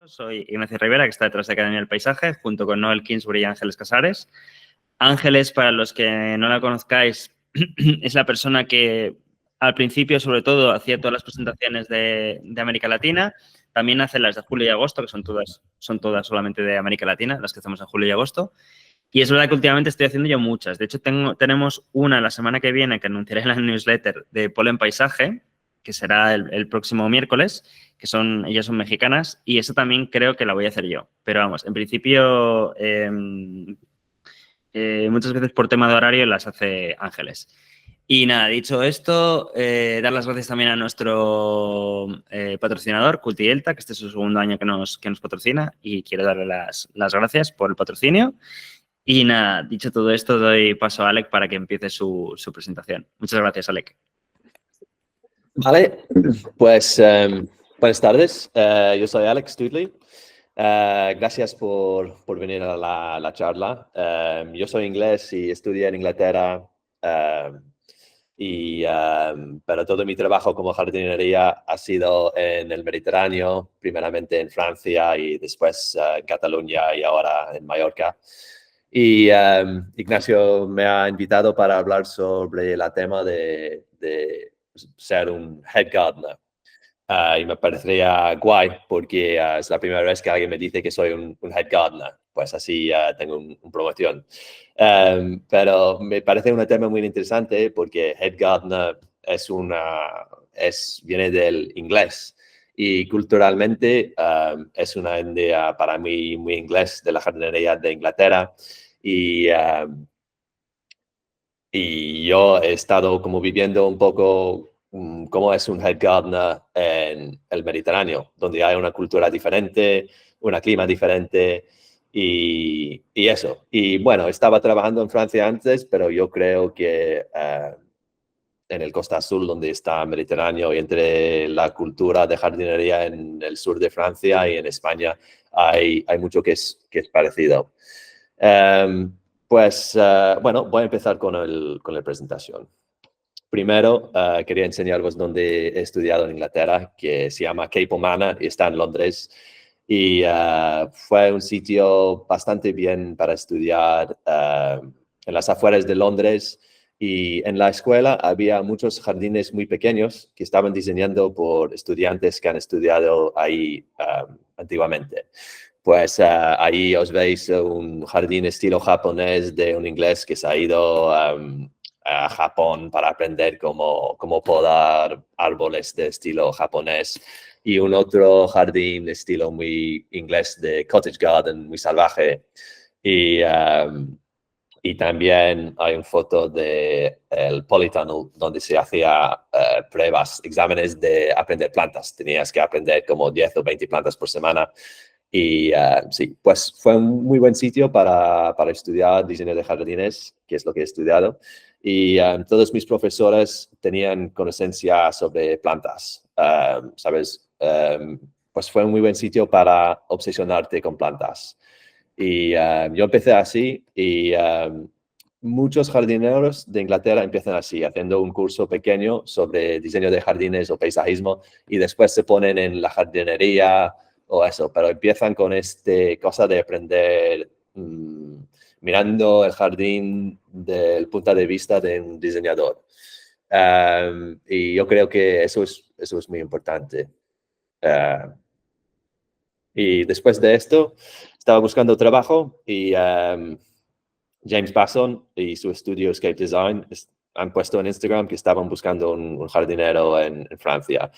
Soy Ignacio Rivera, que está detrás de Academia del Paisaje, junto con Noel Kingsbury y Ángeles Casares. Ángeles, para los que no la conozcáis, es la persona que al principio, sobre todo, hacía todas las presentaciones de América Latina. También hace las de julio y agosto, que son todas solamente de América Latina, las que hacemos en julio y agosto. Y es verdad que últimamente estoy haciendo yo muchas. De hecho, tenemos una la semana que viene que anunciaré en la newsletter de Polen Paisaje, que será el próximo miércoles, que ellas son mexicanas, y eso también creo que la voy a hacer yo. Pero vamos, en principio, muchas veces por tema de horario las hace Ángeles. Y nada, dicho esto, dar las gracias también a nuestro patrocinador, Cultielta, que este es su segundo año que nos patrocina, y quiero darle las gracias por el patrocinio. Y nada, dicho todo esto, doy paso a Alec para que empiece su presentación. Muchas gracias, Alec. Vale, pues buenas tardes. Yo soy Alex Studley. Gracias por venir a la charla. Yo soy inglés y estudié en Inglaterra, pero todo mi trabajo como jardinería ha sido en el Mediterráneo, primeramente en Francia y después en Cataluña y ahora en Mallorca. Y Ignacio me ha invitado para hablar sobre el tema de ser un head gardener. Y me parecería guay porque es la primera vez que alguien me dice que soy un head gardener. Pues así tengo una promoción. Pero me parece un tema muy interesante porque head gardener viene del inglés. Y culturalmente es una idea para mí muy inglés de la jardinería de Inglaterra. Y yo he estado como viviendo un poco cómo es un head gardener en el Mediterráneo, donde hay una cultura diferente, un clima diferente y eso. Y bueno, estaba trabajando en Francia antes, pero yo creo que en el Costa Azul, donde está el Mediterráneo, y entre la cultura de jardinería en el sur de Francia y en España, hay mucho que es parecido. Bueno, voy a empezar con la presentación. Primero, quería enseñaros dónde he estudiado en Inglaterra, que se llama Capel Manor y está en Londres. Y fue un sitio bastante bien para estudiar en las afueras de Londres. Y en la escuela había muchos jardines muy pequeños que estaban diseñando por estudiantes que han estudiado ahí antiguamente. Pues ahí os veis un jardín estilo japonés de un inglés que se ha ido a Japón para aprender cómo podar árboles de estilo japonés, y un otro jardín estilo muy inglés de cottage garden, muy salvaje. Y también hay una foto del Polytunnel donde se hacía pruebas, exámenes de aprender plantas. Tenías que aprender como 10 o 20 plantas por semana. Y sí, pues fue un muy buen sitio para estudiar diseño de jardines, que es lo que he estudiado. Y todos mis profesores tenían conocimiento sobre plantas, ¿sabes? Pues fue un muy buen sitio para obsesionarte con plantas. Y yo empecé así y muchos jardineros de Inglaterra empiezan así, haciendo un curso pequeño sobre diseño de jardines o paisajismo, y después se ponen en la jardinería o eso, pero empiezan con cosa de aprender mirando el jardín desde el punto de vista de un diseñador. Y yo creo que eso es muy importante. Y después de esto, estaba buscando trabajo y James Basson y su estudio Escape Design han puesto en Instagram que estaban buscando un jardinero en Francia.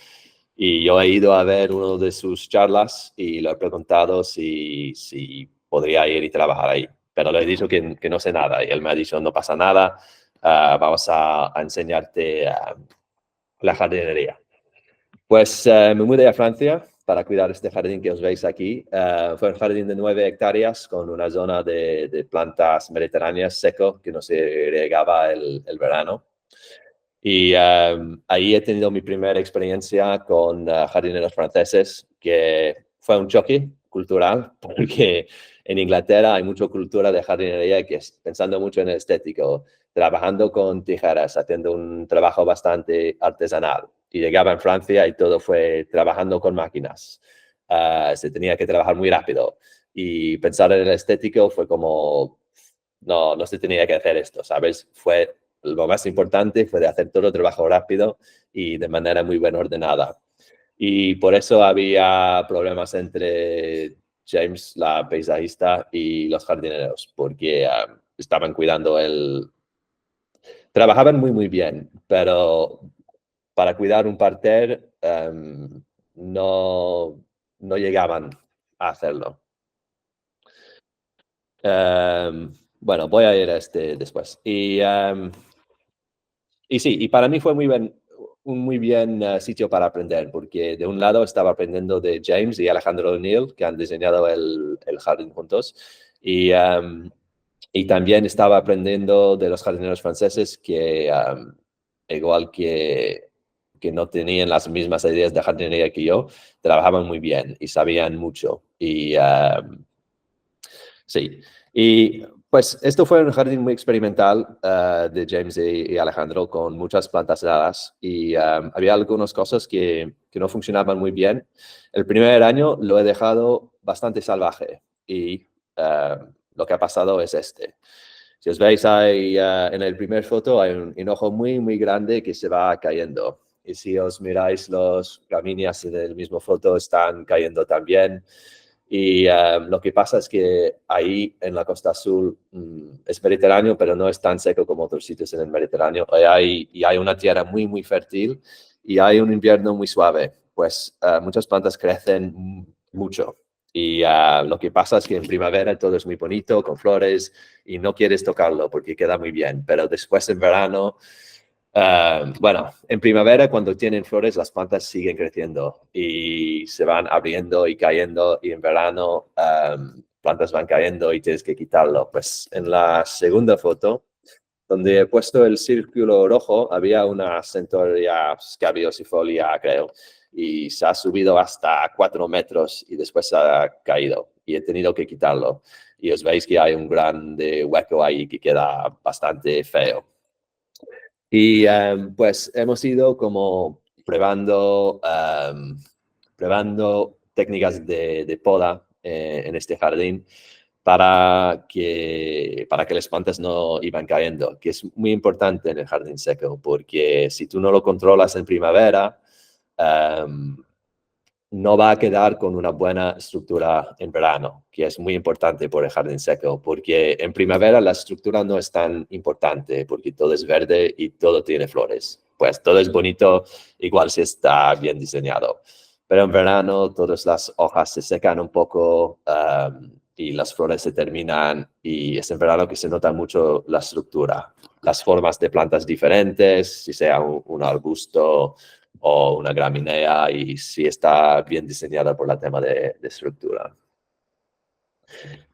Y yo he ido a ver una de sus charlas y le he preguntado si podría ir y trabajar ahí. Pero le he dicho que no sé nada y él me ha dicho no pasa nada, vamos a enseñarte la jardinería. Pues me mudé a Francia para cuidar este jardín que os veis aquí. Fue un jardín de 9 hectáreas con una zona de plantas mediterráneas seco que no se regaba el verano. Y ahí he tenido mi primera experiencia con jardineros franceses, que fue un choque cultural, porque en Inglaterra hay mucha cultura de jardinería que es pensando mucho en el estético, trabajando con tijeras, haciendo un trabajo bastante artesanal. Y llegaba en Francia y todo fue trabajando con máquinas. se tenía que trabajar muy rápido. Y pensar en el estético fue como, no se tenía que hacer esto, ¿sabes? Fue lo más importante, fue de hacer todo el trabajo rápido y de manera muy bien ordenada. Y por eso había problemas entre James, la paisajista, y los jardineros, porque estaban cuidando Trabajaban muy bien, pero para cuidar un parterre no, no llegaban a hacerlo. Bueno, voy a ir a este después. Y sí, y para mí fue un muy bien sitio para aprender, porque de un lado estaba aprendiendo de James y Alejandro O'Neill, que han diseñado el jardín juntos, y también estaba aprendiendo de los jardineros franceses que, igual que no tenían las mismas ideas de jardinería que yo, trabajaban muy bien y sabían mucho. Y sí, y pues esto fue un jardín muy experimental de James y Alejandro con muchas plantas heladas y había algunas cosas que no funcionaban muy bien. El primer año lo he dejado bastante salvaje y lo que ha pasado es este. Si os veis ahí en el primer foto hay un hinojo muy grande que se va cayendo. Y si os miráis los gramíneas en el mismo foto están cayendo también. Y lo que pasa es que ahí en la Costa Azul es mediterráneo, pero no es tan seco como otros sitios en el Mediterráneo. Y hay una tierra muy fértil y hay un invierno muy suave. Pues muchas plantas crecen mucho. Y lo que pasa es que en primavera todo es muy bonito, con flores, y no quieres tocarlo porque queda muy bien. Pero después en verano, bueno, en primavera cuando tienen flores las plantas siguen creciendo y se van abriendo y cayendo, y en verano plantas van cayendo y tienes que quitarlo. Pues en la segunda foto, donde he puesto el círculo rojo, había una Centaurea scabiosifolia, creo, y se ha subido hasta 4 metros y después ha caído y he tenido que quitarlo. Y os veis que hay un gran hueco ahí que queda bastante feo. Y pues hemos ido como probando técnicas de poda en este jardín para que las plantas no iban cayendo, que es muy importante en el jardín seco, porque si tú no lo controlas en primavera, no va a quedar con una buena estructura en verano, que es muy importante por el jardín seco, porque en primavera la estructura no es tan importante, porque todo es verde y todo tiene flores. Pues todo es bonito, igual si está bien diseñado. Pero en verano todas las hojas se secan un poco y las flores se terminan, y es en verano que se nota mucho la estructura, las formas de plantas diferentes, si sea un arbusto o una gramínea, y si está bien diseñada por el tema de estructura.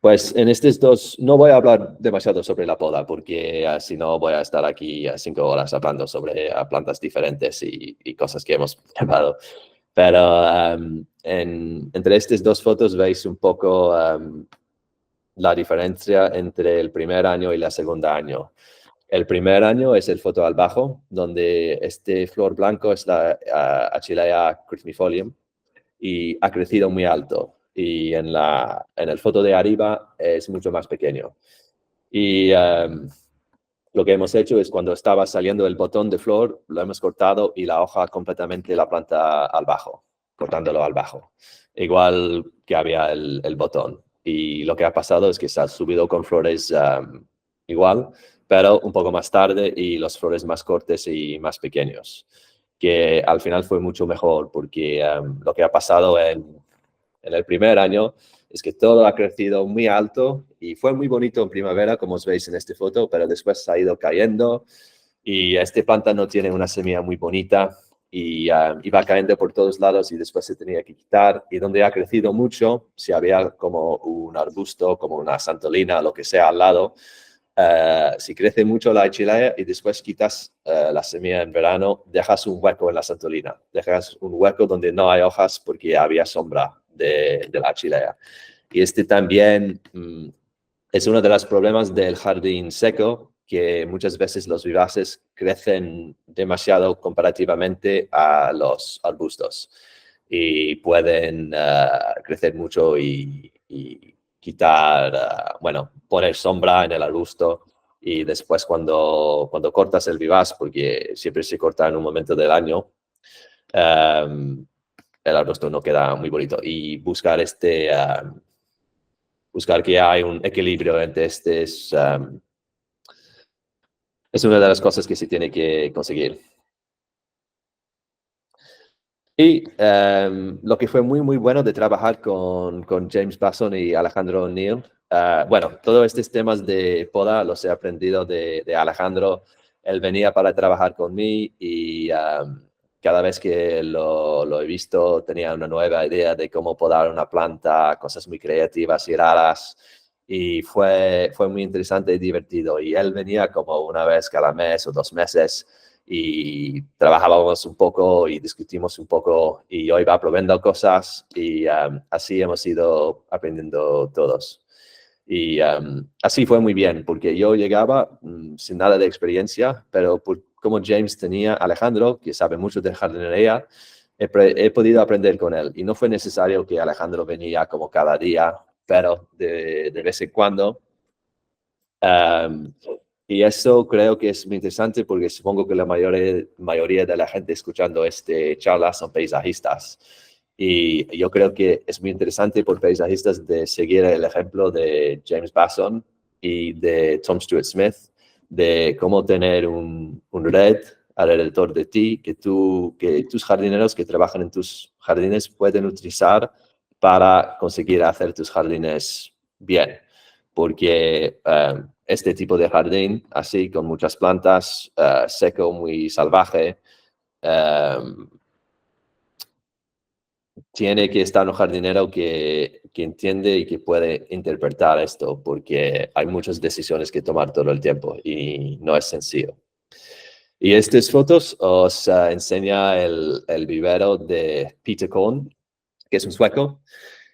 Pues en estos dos no voy a hablar demasiado sobre la poda porque si no voy a estar aquí 5 horas hablando sobre plantas diferentes y cosas que hemos llevado. Pero entre estas dos fotos veis un poco la diferencia entre el primer año y el segundo año. El primer año es el foto al bajo, donde este flor blanco es la Achillea crismifolium y ha crecido muy alto. Y en el foto de arriba es mucho más pequeño. Y lo que hemos hecho es cuando estaba saliendo el botón de flor, lo hemos cortado y la hoja completamente la planta al bajo, cortándolo al bajo. Igual que había el botón. Y lo que ha pasado es que se ha subido con flores igual, pero un poco más tarde y los flores más cortes y más pequeños, que al final fue mucho mejor porque lo que ha pasado en el primer año es que todo ha crecido muy alto y fue muy bonito en primavera, como os veis en esta foto, pero después ha ido cayendo y este planta no tiene una semilla muy bonita y iba cayendo por todos lados y después se tenía que quitar. Y donde ha crecido mucho, si había como un arbusto, como una santolina, lo que sea al lado, si crece mucho la achillea y después quitas la semilla en verano, dejas un hueco en la santolina, dejas un hueco donde no hay hojas porque había sombra de la achillea. Y este también es uno de los problemas del jardín seco, que muchas veces los vivaces crecen demasiado comparativamente a los arbustos y pueden crecer mucho y quitar, bueno, poner sombra en el arbusto. Y después cuando cortas el vivaz, porque siempre se corta en un momento del año, el arbusto no queda muy bonito. Y buscar buscar que hay un equilibrio entre es una de las cosas que se tiene que conseguir. Y lo que fue muy, muy bueno de trabajar con James Basson y Alejandro O'Neill, bueno, todos estos temas de poda los he aprendido de Alejandro. Él venía para trabajar conmigo y cada vez que lo he visto tenía una nueva idea de cómo podar una planta, cosas muy creativas y raras. Y fue muy interesante y divertido. Y él venía como una vez cada mes o 2 meses y trabajábamos un poco y discutimos un poco y yo iba probando cosas y así hemos ido aprendiendo todos. Y así fue muy bien, porque yo llegaba sin nada de experiencia, pero como James tenía a Alejandro, que sabe mucho de jardinería, he podido aprender con él. Y no fue necesario que Alejandro venía como cada día, pero de vez en cuando. Y eso creo que es muy interesante porque supongo que la mayoría de la gente escuchando este charla son paisajistas. Y yo creo que es muy interesante por paisajistas de seguir el ejemplo de James Basson y de Tom Stuart Smith, de cómo tener un red alrededor de ti que tus jardineros que trabajan en tus jardines pueden utilizar para conseguir hacer tus jardines bien. Porque este tipo de jardín, así con muchas plantas, seco, muy salvaje, tiene que estar un jardinero que entiende y que puede interpretar esto, porque hay muchas decisiones que tomar todo el tiempo y no es sencillo. Y estas fotos os enseña el vivero de Peter Cohn, que es un sueco,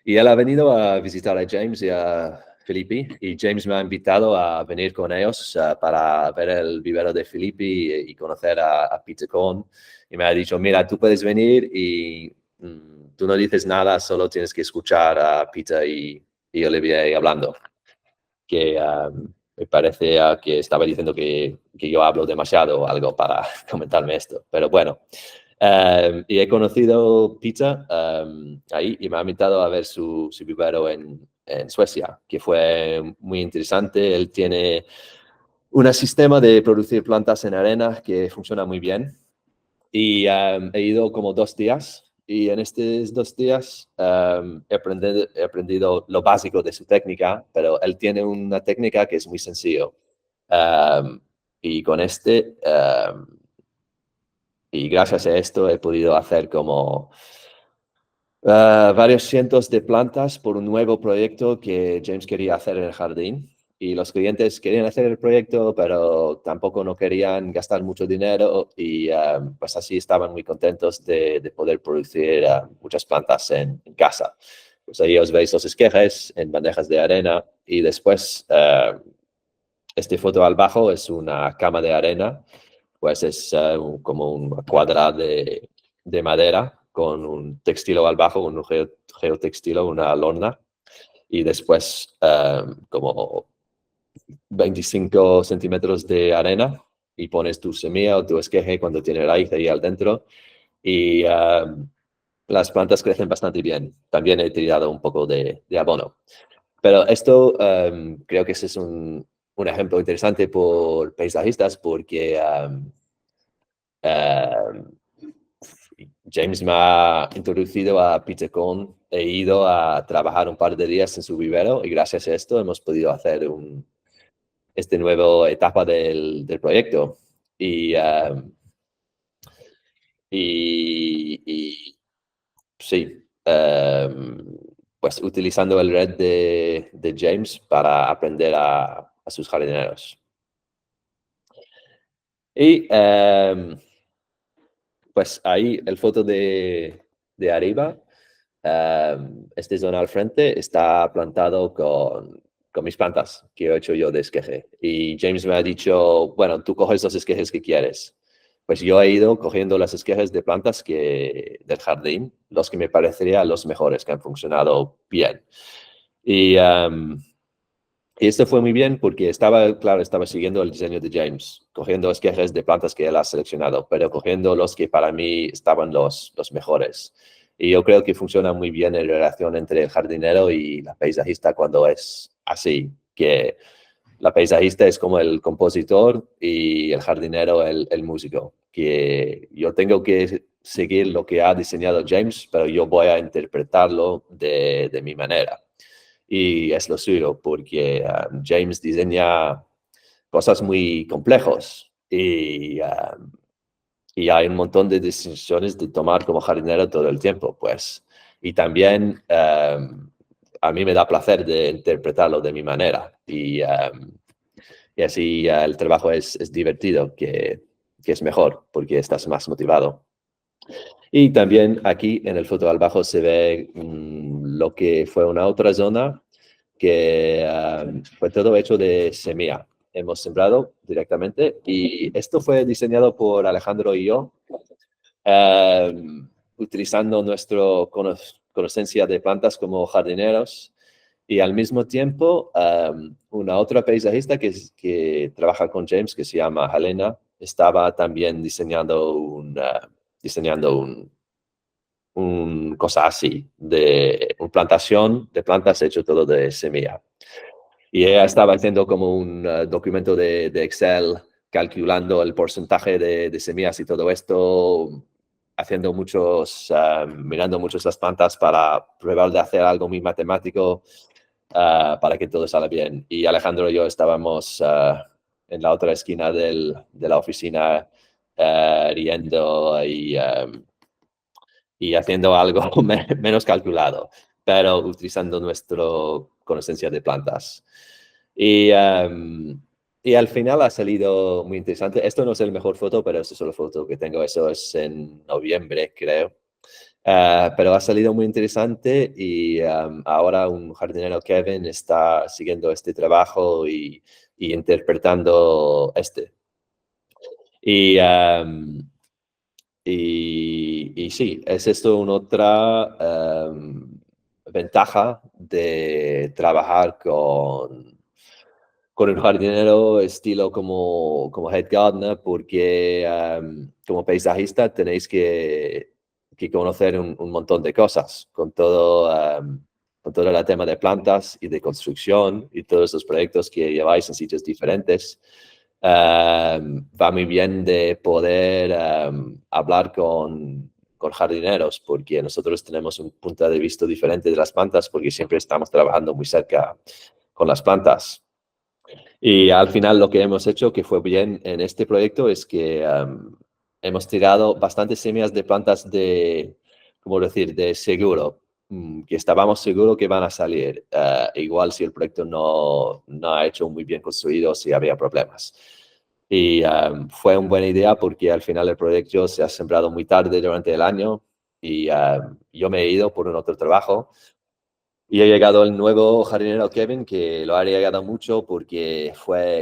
y él ha venido a visitar a James y a Filippi, y James me ha invitado a venir con ellos para ver el vivero de Filippi y conocer a Peter Cohn. Y me ha dicho, mira, tú puedes venir y tú no dices nada, solo tienes que escuchar a Peter y Olivier hablando. Que me parece que estaba diciendo que yo hablo demasiado o algo para comentarme esto. Pero bueno, y he conocido Peter ahí y me ha invitado a ver su vivero en Suecia, que fue muy interesante. Él tiene un sistema de producir plantas en arena que funciona muy bien. Y he ido como 2 días y en estos 2 días he aprendido lo básico de su técnica, pero él tiene una técnica que es muy sencillo. Y con y gracias a esto he podido hacer como varios cientos de plantas por un nuevo proyecto que James quería hacer en el jardín. Y los clientes querían hacer el proyecto, pero tampoco no querían gastar mucho dinero y pues así estaban muy contentos de poder producir muchas plantas en casa. Pues ahí os veis los esquejes en bandejas de arena y después esta foto al bajo es una cama de arena, pues es como una cuadrada de madera con un textilo al bajo, un geotextilo, una lona y después como 25 centímetros de arena y pones tu semilla o tu esqueje cuando tiene raíz ahí al dentro y las plantas crecen bastante bien. También he tirado un poco de abono. Pero esto creo que ese es un ejemplo interesante por paisajistas porque James me ha introducido a Peter Cohn. He ido a trabajar un par de días en su vivero y gracias a esto hemos podido hacer esta nueva etapa del proyecto. Y sí, pues utilizando el red de James para aprender a sus jardineros. Y pues ahí el foto de arriba, esta zona al frente está plantado con mis plantas que he hecho yo de esqueje. Y James me ha dicho, bueno, tú coges los esquejes que quieres. pues yo he ido cogiendo las esquejes de plantas del jardín, los que me parecerían los mejores, que han funcionado bien. Y esto fue muy bien porque estaba siguiendo el diseño de James, cogiendo esquejes de plantas que él ha seleccionado, pero cogiendo los que para mí estaban los mejores. Y yo creo que funciona muy bien en relación entre el jardinero y la paisajista cuando es así, que la paisajista es como el compositor y el jardinero el músico, que yo tengo que seguir lo que ha diseñado James, pero yo voy a interpretarlo de mi manera. Y es lo suyo, porque James diseña cosas muy complejos y hay un montón de decisiones de tomar como jardinero todo el tiempo, pues. Y también a mí me da placer de interpretarlo de mi manera y así el trabajo es divertido, que es mejor porque estás más motivado. Y también aquí en el foto al bajo se ve lo que fue una otra zona que fue todo hecho de semilla. Hemos sembrado directamente y esto fue diseñado por Alejandro y yo, utilizando nuestra conocencia de plantas como jardineros y al mismo tiempo una otra paisajista que trabaja con James, que se llama Helena, estaba también diseñando un cosa así, de una plantación de plantas hecho todo de semilla. Y ella estaba haciendo como un documento de Excel, calculando el porcentaje de semillas y todo esto, haciendo mirando muchas las plantas para probar de hacer algo muy matemático para que todo salga bien. Y Alejandro y yo estábamos en la otra esquina de la oficina riendo y haciendo algo menos calculado, pero utilizando nuestra conocencia de plantas. Y, y al final ha salido muy interesante. Esto no es el mejor foto, pero esta es la foto que tengo. Eso es en noviembre, creo. Pero ha salido muy interesante y ahora un jardinero, Kevin, está siguiendo este trabajo y interpretando este. Y, y sí, es esto una otra ventaja de trabajar con un jardinero estilo como head gardener, porque como paisajista tenéis que conocer un montón de cosas con todo el tema de plantas y de construcción y todos los proyectos que lleváis en sitios diferentes. Va muy bien de poder hablar con jardineros, porque nosotros tenemos un punto de vista diferente de las plantas, porque siempre estamos trabajando muy cerca con las plantas. Y al final lo que hemos hecho, que fue bien en este proyecto, es que hemos tirado bastantes semillas de plantas ¿cómo decir?, de seguro, que estábamos seguros que van a salir, igual si el proyecto no ha hecho muy bien construido, si había problemas. Y fue una buena idea porque al final el proyecto se ha sembrado muy tarde durante el año y yo me he ido por un otro trabajo. Y ha llegado el nuevo jardinero Kevin, que lo ha llegado mucho porque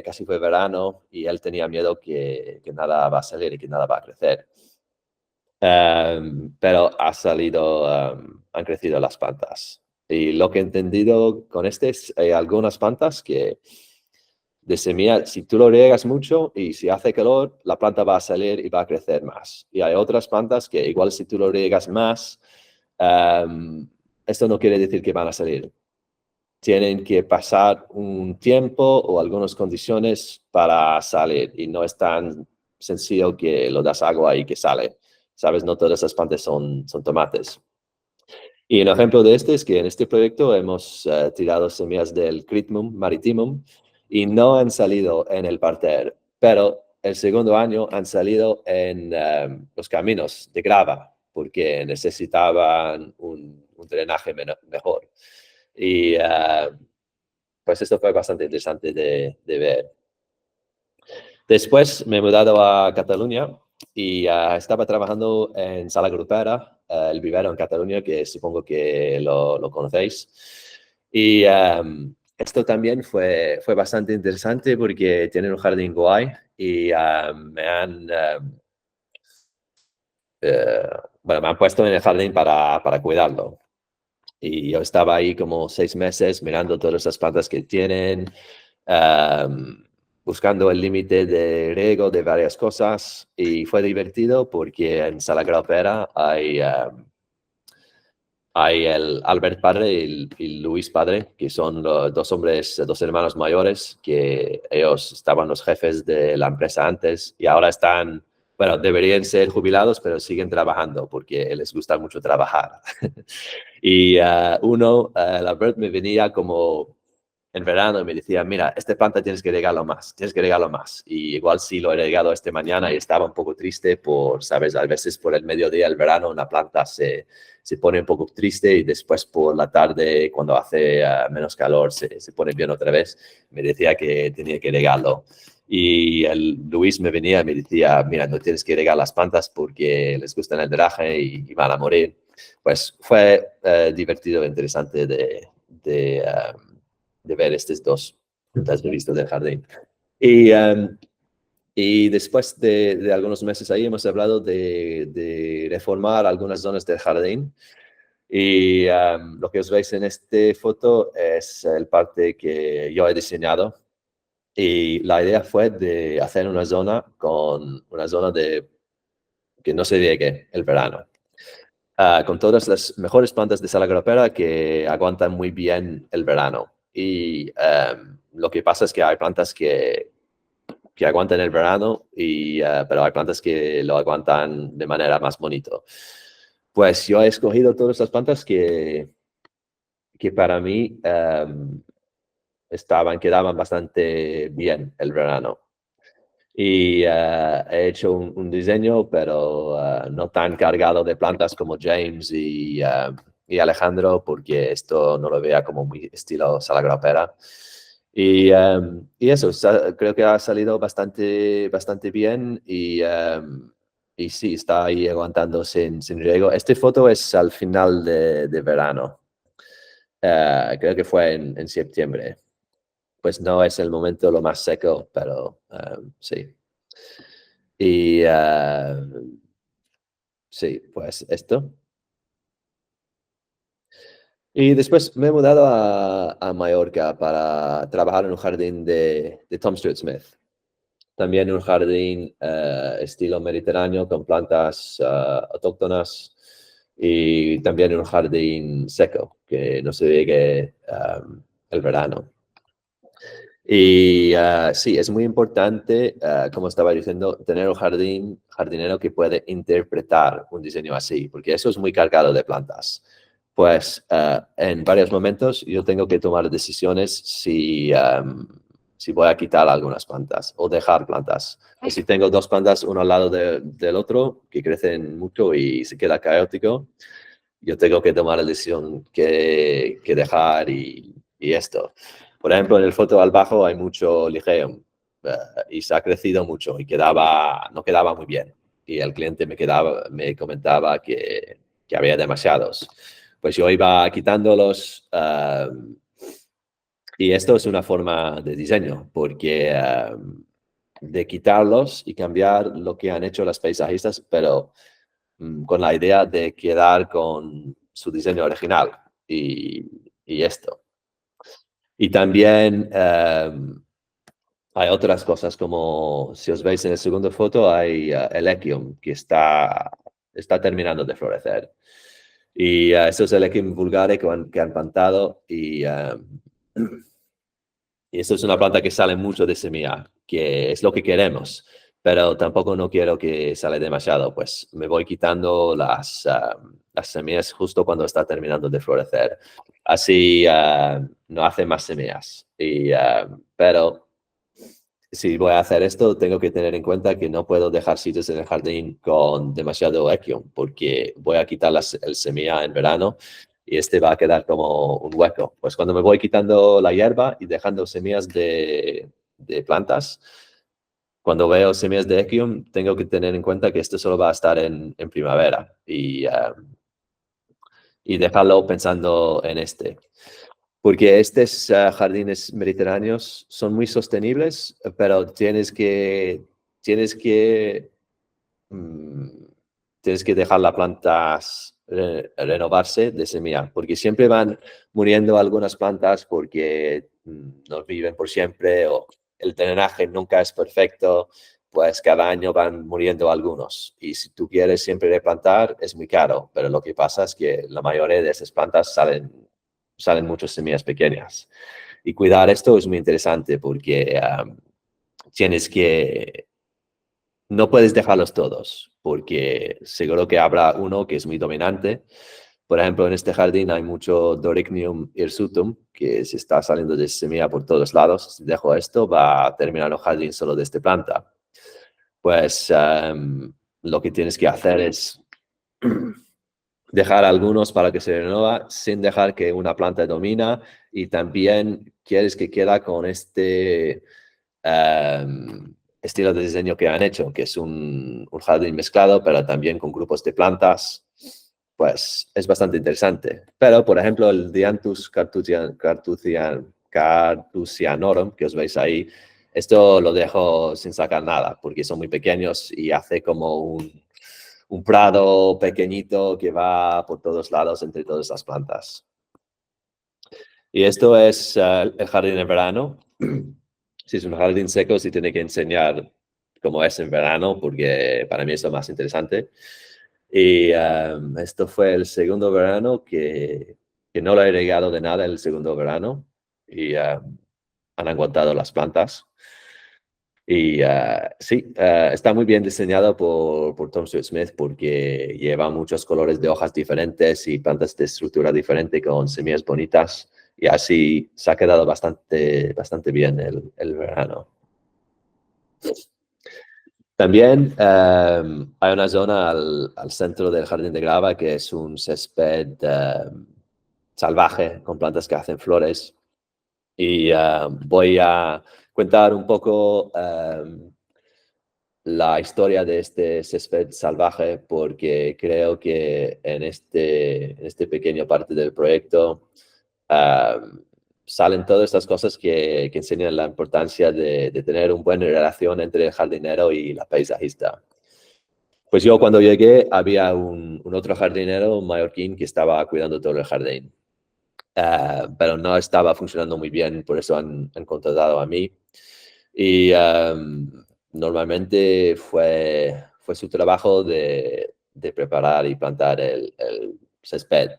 casi fue verano y él tenía miedo que nada va a salir y que nada va a crecer. Pero han crecido las plantas. Y lo que he entendido con hay algunas plantas que de semilla, si tú lo riegas mucho y si hace calor, la planta va a salir y va a crecer más. Y hay otras plantas que igual si tú lo riegas más, esto no quiere decir que van a salir. Tienen que pasar un tiempo o algunas condiciones para salir y no es tan sencillo que lo das agua y que sale. Sabes, no todas esas plantas son tomates. Y un ejemplo de este es que en este proyecto hemos tirado semillas del Cryptum maritimum y no han salido en el parterre, pero el segundo año han salido en los caminos de grava porque necesitaban un drenaje mejor. Y pues esto fue bastante interesante de ver. Después me he mudado a Cataluña y estaba trabajando en Sala Grupera, el vivero en Cataluña, que supongo que lo conocéis. Y esto también fue bastante interesante porque tienen un jardín guay y bueno, me han puesto en el jardín para cuidarlo. Y yo estaba ahí como 6 meses mirando todas las plantas que tienen, buscando el límite de riego de varias cosas. Y fue divertido porque en Sala Grapera hay el Albert padre y Luis padre, que son los dos hermanos mayores, que ellos estaban los jefes de la empresa antes y ahora están, bueno, deberían ser jubilados, pero siguen trabajando porque les gusta mucho trabajar. Y el Albert me venía como en verano y me decía, mira, esta planta tienes que regarlo más, tienes que regarlo más. Y igual sí lo he regado esta mañana y estaba un poco triste por, sabes, a veces por el mediodía del verano una planta se pone un poco triste y después por la tarde, cuando hace menos calor, se pone bien otra vez. Me decía que tenía que regarlo. Y Luis me venía y me decía, mira, no tienes que regar las plantas porque les gusta el drenaje y van a morir. Pues fue divertido e interesante de ver estos dos puntos de vista del jardín. Y después de algunos meses ahí hemos hablado de reformar algunas zonas del jardín. Y lo que os veis en esta foto es el parte que yo he diseñado. Y la idea fue de hacer una zona que no se riegue el verano. Con todas las mejores plantas de sala grapera que aguantan muy bien el verano. Y lo que pasa es que hay plantas que aguantan el verano, pero hay plantas que lo aguantan de manera más bonito. Pues yo he escogido todas las plantas que para mí quedaban bastante bien el verano. Y he hecho un diseño, pero no tan cargado de plantas como James y Alejandro, porque esto no lo vea como muy estilo sala grapera. Y eso, creo que ha salido bastante bien y sí, está ahí aguantando sin riego. Esta foto es al final de verano. Creo que fue en septiembre. Pues no es el momento lo más seco, pero sí. Y sí, pues esto. Y después me he mudado a Mallorca para trabajar en un jardín de Tom Stuart Smith. También un jardín estilo mediterráneo con plantas autóctonas y también un jardín seco que no se riegue el verano. Y sí, es muy importante, como estaba diciendo, tener un jardinero que puede interpretar un diseño así, porque eso es muy cargado de plantas. Pues en varios momentos yo tengo que tomar decisiones si voy a quitar algunas plantas o dejar plantas. O si tengo dos plantas uno al lado del otro que crecen mucho y se queda caótico, yo tengo que tomar la decisión que dejar y esto. Por ejemplo, en el foto al bajo hay mucho ligeum y se ha crecido mucho y no quedaba muy bien. Y el cliente me comentaba que había demasiados. Pues yo iba quitándolos y esto es una forma de diseño porque de quitarlos y cambiar lo que han hecho las paisajistas, pero con la idea de quedar con su diseño original y esto. Y también hay otras cosas como, si os veis en la segunda foto, hay el Echium que está terminando de florecer. Y eso es el Echium vulgare que han plantado y esto es una planta que sale mucho de semilla, que es lo que queremos, pero tampoco no quiero que sale demasiado, pues me voy quitando las semillas justo cuando está terminando de florecer. Así no hace más semillas. Pero si voy a hacer esto, tengo que tener en cuenta que no puedo dejar sitios en el jardín con demasiado equium, porque voy a quitar el semilla en verano y este va a quedar como un hueco. Pues cuando me voy quitando la hierba y dejando semillas de plantas, cuando veo semillas de equium, tengo que tener en cuenta que esto solo va a estar en primavera y dejarlo pensando en este. Porque estos jardines mediterráneos son muy sostenibles, pero tienes que mm, tienes que dejar las plantas renovarse de semilla, porque siempre van muriendo algunas plantas porque no viven por siempre o el drenaje nunca es perfecto, pues cada año van muriendo algunos. Y si tú quieres siempre replantar, es muy caro, pero lo que pasa es que la mayoría de esas plantas salen muchas semillas pequeñas. Y cuidar esto es muy interesante porque tienes que no puedes dejarlos todos, porque seguro que habrá uno que es muy dominante. Por ejemplo, en este jardín hay mucho Doricnium hirsutum, que se está saliendo de semilla por todos lados. Si dejo esto, va a terminar el jardín solo de esta planta. Pues lo que tienes que hacer es dejar algunos para que se renueva sin dejar que una planta domina, y también quieres que quede con este estilo de diseño que han hecho, que es un jardín mezclado, pero también con grupos de plantas. Pues es bastante interesante. Pero, por ejemplo, el Dianthus cartusianorum, que os veis ahí, esto lo dejo sin sacar nada, porque son muy pequeños y hace como un prado pequeñito que va por todos lados entre todas las plantas. Y esto es el jardín en verano. Si es un jardín seco, sí tiene que enseñar cómo es en verano, porque para mí es lo más interesante. Y esto fue el segundo verano que no lo he regado de nada el segundo verano. Y han aguantado las plantas. Y sí, está muy bien diseñado por Tom Stuart Smith, porque lleva muchos colores de hojas diferentes y plantas de estructura diferente con semillas bonitas. Y así se ha quedado bastante bien el verano. También hay una zona al centro del jardín de grava que es un césped salvaje con plantas que hacen flores. Y voy a contar un poco la historia de este césped salvaje, porque creo que en este pequeño parte del proyecto salen todas estas cosas que enseñan la importancia de tener una buena relación entre el jardinero y la paisajista. Pues yo cuando llegué había un otro jardinero mallorquín que estaba cuidando todo el jardín, pero no estaba funcionando muy bien, por eso han contratado a mí. Y normalmente fue su trabajo de preparar y plantar el césped,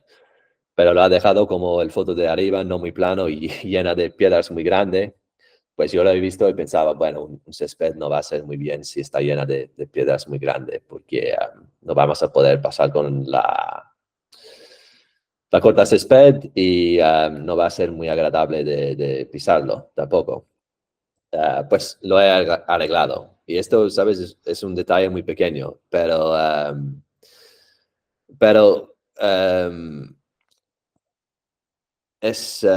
pero lo ha dejado como el foto de arriba, no muy plano y llena de piedras muy grande. Pues yo lo he visto y pensaba, bueno, un césped no va a ser muy bien si está llena de piedras muy grandes, porque no vamos a poder pasar con la corta césped y no va a ser muy agradable de pisarlo tampoco. Pues lo he arreglado. Y esto, ¿sabes? Es un detalle muy pequeño, pero es...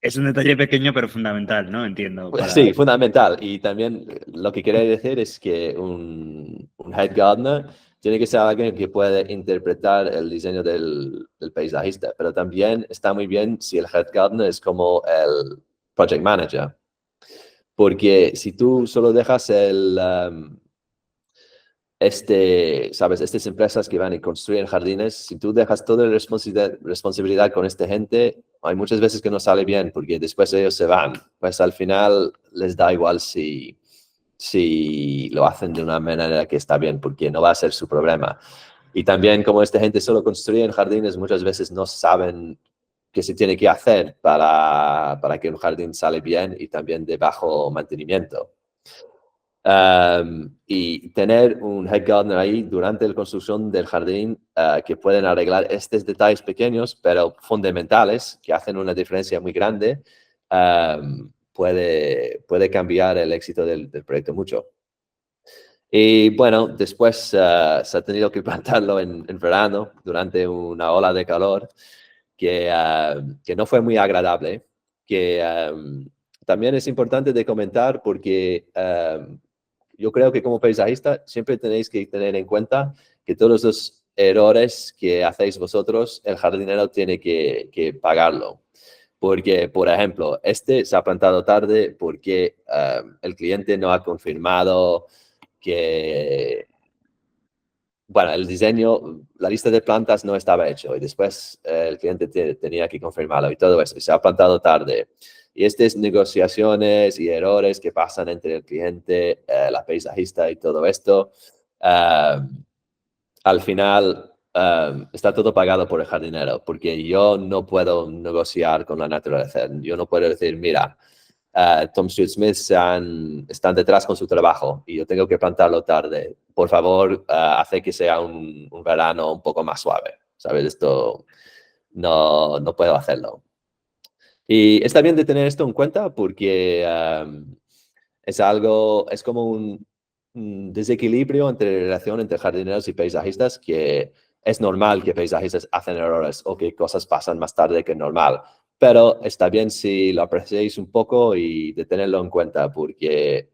Es un detalle pequeño pero fundamental, ¿no? Entiendo. Sí, fundamental. Y también lo que quería decir es que un head gardener tiene que ser alguien que puede interpretar el diseño del paisajista, pero también está muy bien si el head gardener es como el project manager. Porque si tú solo dejas ¿sabes? Estas empresas que van y construyen jardines, si tú dejas toda la responsabilidad con esta gente, hay muchas veces que no sale bien, porque después ellos se van. Pues al final les da igual si lo hacen de una manera que está bien, porque no va a ser su problema. Y también como esta gente solo construye jardines, muchas veces no saben qué se tiene que hacer para que un jardín sale bien y también de bajo mantenimiento. Y tener un head gardener ahí durante la construcción del jardín que pueden arreglar estos detalles pequeños pero fundamentales que hacen una diferencia muy grande, puede cambiar el éxito del proyecto mucho. Y bueno, después se ha tenido que plantarlo en verano durante una ola de calor que no fue muy agradable, que también es importante de comentar porque yo creo que como paisajista siempre tenéis que tener en cuenta que todos los errores que hacéis vosotros, el jardinero tiene que pagarlo. Porque, por ejemplo, se ha plantado tarde porque el cliente no ha confirmado que bueno, el diseño, la lista de plantas no estaba hecho y después el cliente tenía que confirmarlo y todo eso. Y se ha plantado tarde. Y estas negociaciones y errores que pasan entre el cliente, la paisajista y todo esto, eh, al final está todo pagado por el jardinero, porque yo no puedo negociar con la naturaleza. Yo no puedo decir, mira, Tom Stuart Smith están detrás con su trabajo y yo tengo que plantarlo tarde. Por favor, hace que sea un verano un poco más suave. ¿Sabes? Esto no puedo hacerlo. Y está bien de tener esto en cuenta porque es como un desequilibrio entre relación entre jardineros y paisajistas que es normal que paisajistas hacen errores o que cosas pasan más tarde que normal. Pero está bien si lo apreciáis un poco y de tenerlo en cuenta porque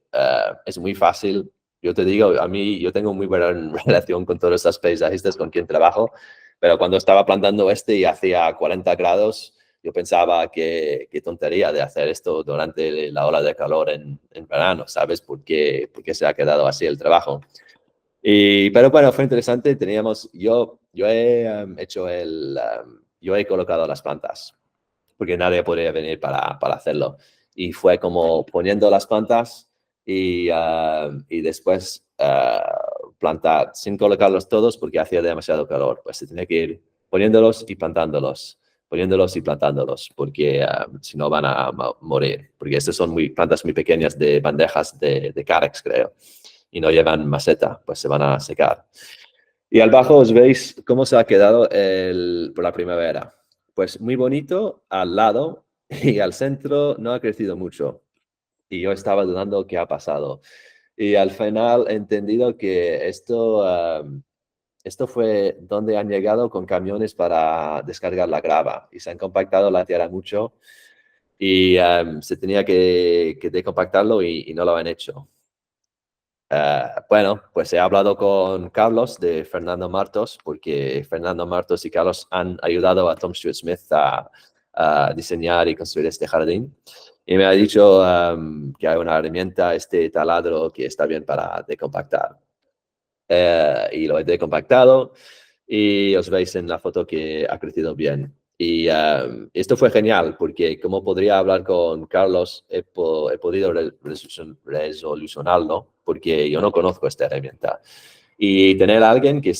es muy fácil. Yo te digo, a mí yo tengo muy buena relación con todos estos paisajistas con quien trabajo, pero cuando estaba plantando y hacía 40 grados, yo pensaba que qué tontería de hacer esto durante la ola de calor en verano, ¿sabes? Porque se ha quedado así el trabajo. Pero bueno, fue interesante. Yo he yo he colocado las plantas, porque nadie podría venir para hacerlo. Y fue como poniendo las plantas y después plantar, sin colocarlos todos porque hacía demasiado calor. Pues se tenía que ir poniéndolos y plantándolos, poniéndolos y plantándolos, porque si no van a morir. Porque estas son plantas muy pequeñas de bandejas de Carex, creo, y no llevan maceta, pues se van a secar. Y al bajo os veis cómo se ha quedado por la primavera. Pues muy bonito al lado y al centro no ha crecido mucho. Y yo estaba dudando qué ha pasado. Y al final he entendido que esto fue donde han llegado con camiones para descargar la grava y se han compactado la tierra mucho y se tenía que decompactarlo y no lo han hecho. Bueno, pues he hablado con Carlos de Fernando Martos, porque Fernando Martos y Carlos han ayudado a Tom Stuart Smith a diseñar y construir este jardín. Y me ha dicho que hay una herramienta, este taladro, que está bien para decompactar. Y lo he decompactado y os veis en la foto que ha crecido bien. Y esto fue genial porque como podría hablar con Carlos, he podido resolucionarlo porque yo no conozco esta herramienta. Y tener a alguien que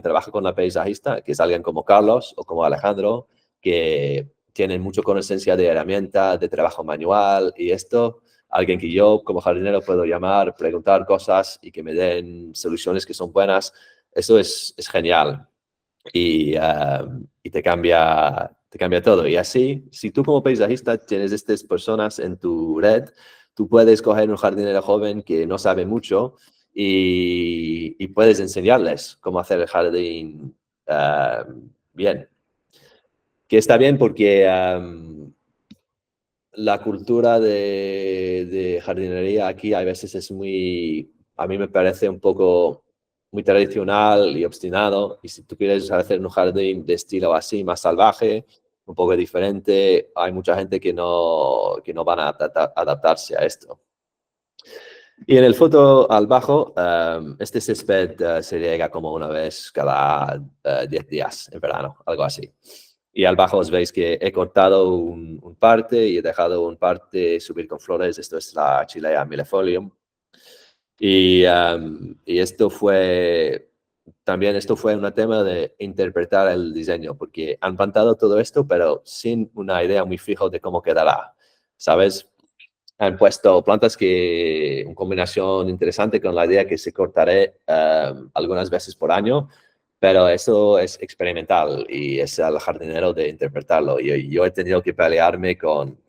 trabaja con la paisajista, que es alguien como Carlos o como Alejandro, que tienen mucho conocimiento de herramienta, de trabajo manual y esto, alguien que yo como jardinero puedo llamar, preguntar cosas y que me den soluciones que son buenas, eso es genial y te cambia todo. Y así, si tú como paisajista tienes estas personas en tu red, tú puedes coger un jardinero joven que no sabe mucho y puedes enseñarles cómo hacer el jardín bien. Que está bien porque la cultura de jardinería aquí a veces a mí me parece un poco muy tradicional y obstinado. Y si tú quieres hacer un jardín de estilo así, más salvaje, un poco diferente, hay mucha gente que no van a adaptarse a esto. Y en el foto al bajo, este césped se riega como una vez cada 10 días en verano, algo así. Y al bajo os veis que he cortado un parte y he dejado un parte subir con flores. Esto es la Chilea millefolium. Y esto fue un tema de interpretar el diseño, porque han plantado todo esto, pero sin una idea muy fija de cómo quedará. ¿Sabes? Han puesto plantas en combinación interesante con la idea que se cortaré algunas veces por año, pero eso es experimental y es al jardinero de interpretarlo. Yo he tenido que pelearme con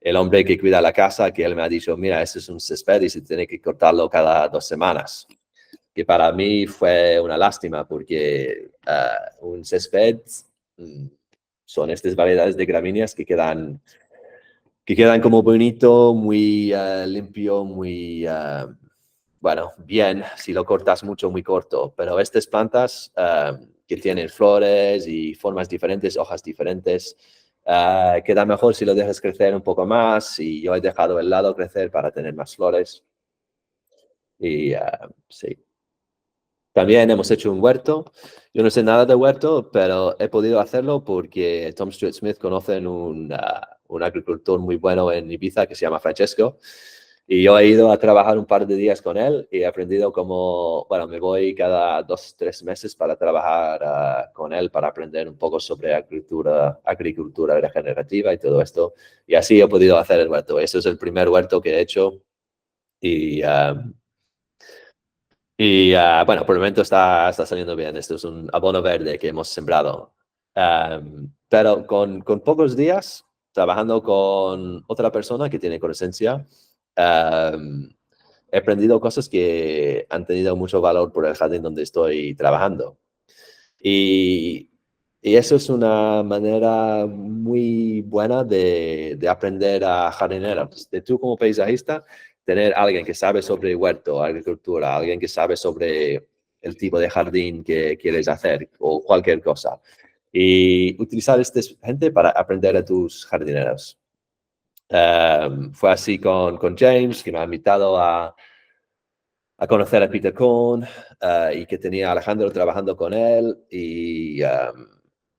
el hombre que cuida la casa, que él me ha dicho, mira, este es un césped y se tiene que cortarlo cada 2 semanas. Que para mí fue una lástima porque un césped mm, son estas variedades de gramíneas que quedan como bonito, muy limpio, muy, bueno, bien, si lo cortas mucho, muy corto. Pero estas plantas que tienen flores y formas diferentes, hojas diferentes, queda mejor si lo dejas crecer un poco más. Y yo he dejado el lado crecer para tener más flores. Y sí. También hemos hecho un huerto. Yo no sé nada de huerto, pero he podido hacerlo porque Tom Stewart Smith conocen un agricultor muy bueno en Ibiza que se llama Francesco. Y yo he ido a trabajar un par de días con él y he aprendido cómo, bueno, me voy cada 2 o 3 meses para trabajar con él para aprender un poco sobre agricultura regenerativa y todo esto. Y así he podido hacer el huerto. Ese es el primer huerto que he hecho y... bueno, por el momento está saliendo bien. Esto es un abono verde que hemos sembrado. Pero con pocos días, trabajando con otra persona que tiene coherencia, he aprendido cosas que han tenido mucho valor por el jardín donde estoy trabajando. Y, y eso es una manera muy buena de aprender a jardineros. De tú como paisajista, tener alguien que sabe sobre huerto, agricultura, alguien que sabe sobre el tipo de jardín que quieres hacer o cualquier cosa. Y utilizar esta gente para aprender a tus jardineros. Fue así con James, que me ha invitado a conocer a Peter Cohn y que tenía a Alejandro trabajando con él y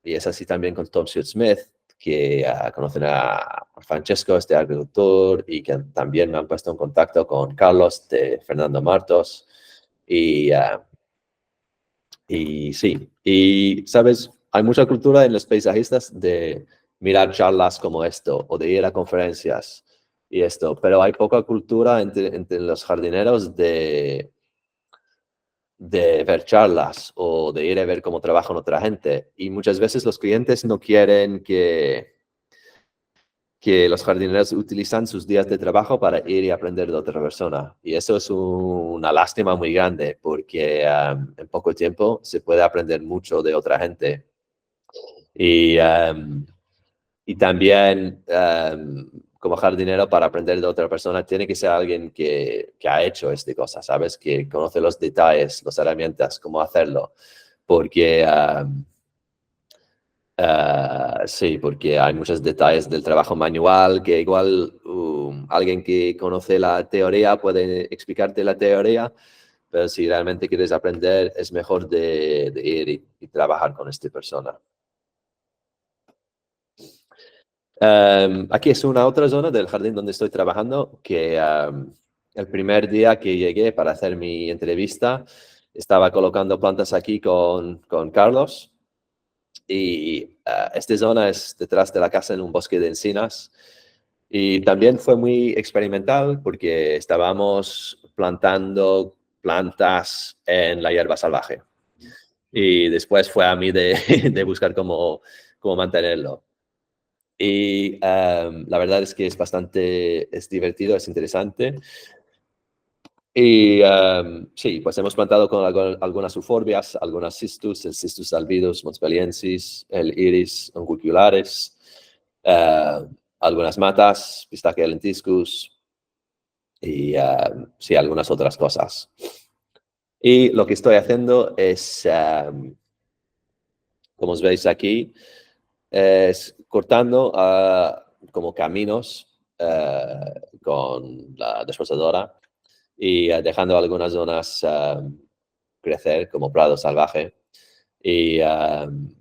es así también con Tom Stewart Smith, que conocen a Francesco, este agricultor, y que también me han puesto en contacto con Carlos de Fernando Martos y sí, y sabes, hay mucha cultura en los paisajistas de mirar charlas como esto o de ir a conferencias y esto, pero hay poca cultura entre los jardineros de ver charlas o de ir a ver cómo trabajan otra gente. Y muchas veces los clientes no quieren que los jardineros utilizan sus días de trabajo para ir y aprender de otra persona. Y eso es una lástima muy grande porque en poco tiempo se puede aprender mucho de otra gente. Y, y también como jardinero para aprender de otra persona tiene que ser alguien que ha hecho esta cosa, ¿sabes? Que conoce los detalles, las herramientas, cómo hacerlo. Porque sí, porque hay muchos detalles del trabajo manual que igual alguien que conoce la teoría puede explicarte la teoría, pero si realmente quieres aprender es mejor de ir y trabajar con esta persona. Aquí es una otra zona del jardín donde estoy trabajando que el primer día que llegué para hacer mi entrevista estaba colocando plantas aquí con Carlos. Y esta zona es detrás de la casa en un bosque de encinas. Y también fue muy experimental porque estábamos plantando plantas en la hierba salvaje. Y después fue a mí de, de buscar cómo mantenerlo. Y la verdad es que es divertido, es interesante. Y sí, pues hemos plantado con algunas euforbias, algunas cistus, el Cistus albidus montpelliensis, el iris unguiculares, algunas matas, Pistacia lentiscus y sí, algunas otras cosas. Y lo que estoy haciendo es, como os veis aquí, es cortando como caminos con la desbrozadora y dejando algunas zonas crecer como prado salvaje. Y en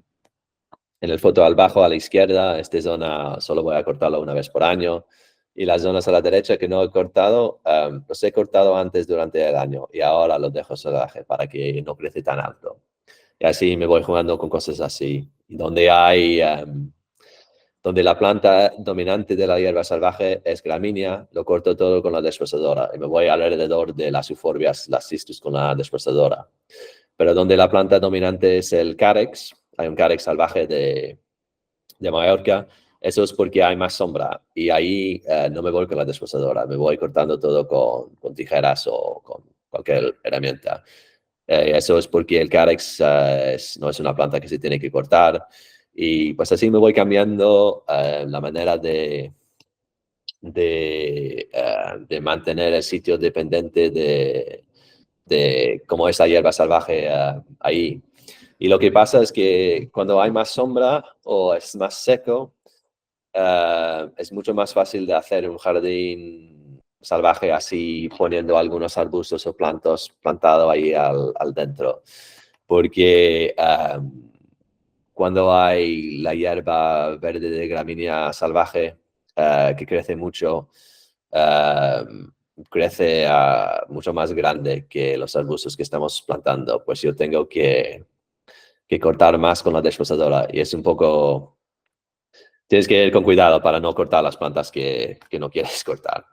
el foto al bajo a la izquierda, esta zona solo voy a cortarlo una vez por año. Y las zonas a la derecha que no he cortado, los he cortado antes durante el año y ahora los dejo salvaje para que no crece tan alto. Y así me voy jugando con cosas así. Y donde la planta dominante de la hierba salvaje es gramínea, lo corto todo con la desbrozadora y me voy alrededor de las euforbias, las cistus con la desbrozadora. Pero donde la planta dominante es el carex, hay un carex salvaje de Mallorca, eso es porque hay más sombra y ahí no me voy con la desbrozadora, me voy cortando todo con tijeras o con cualquier herramienta. Eso es porque el carex no es una planta que se tiene que cortar y pues así me voy cambiando la manera de mantener el sitio dependiente de cómo es la hierba salvaje ahí. Y lo que pasa es que cuando hay más sombra o es más seco, es mucho más fácil de hacer un jardín salvaje, así poniendo algunos arbustos o plantos plantados ahí al dentro. Porque cuando hay la hierba verde de gramínea salvaje que crece mucho, crece mucho más grande que los arbustos que estamos plantando, pues yo tengo que cortar más con la desbrozadora y es un poco... Tienes que ir con cuidado para no cortar las plantas que no quieres cortar.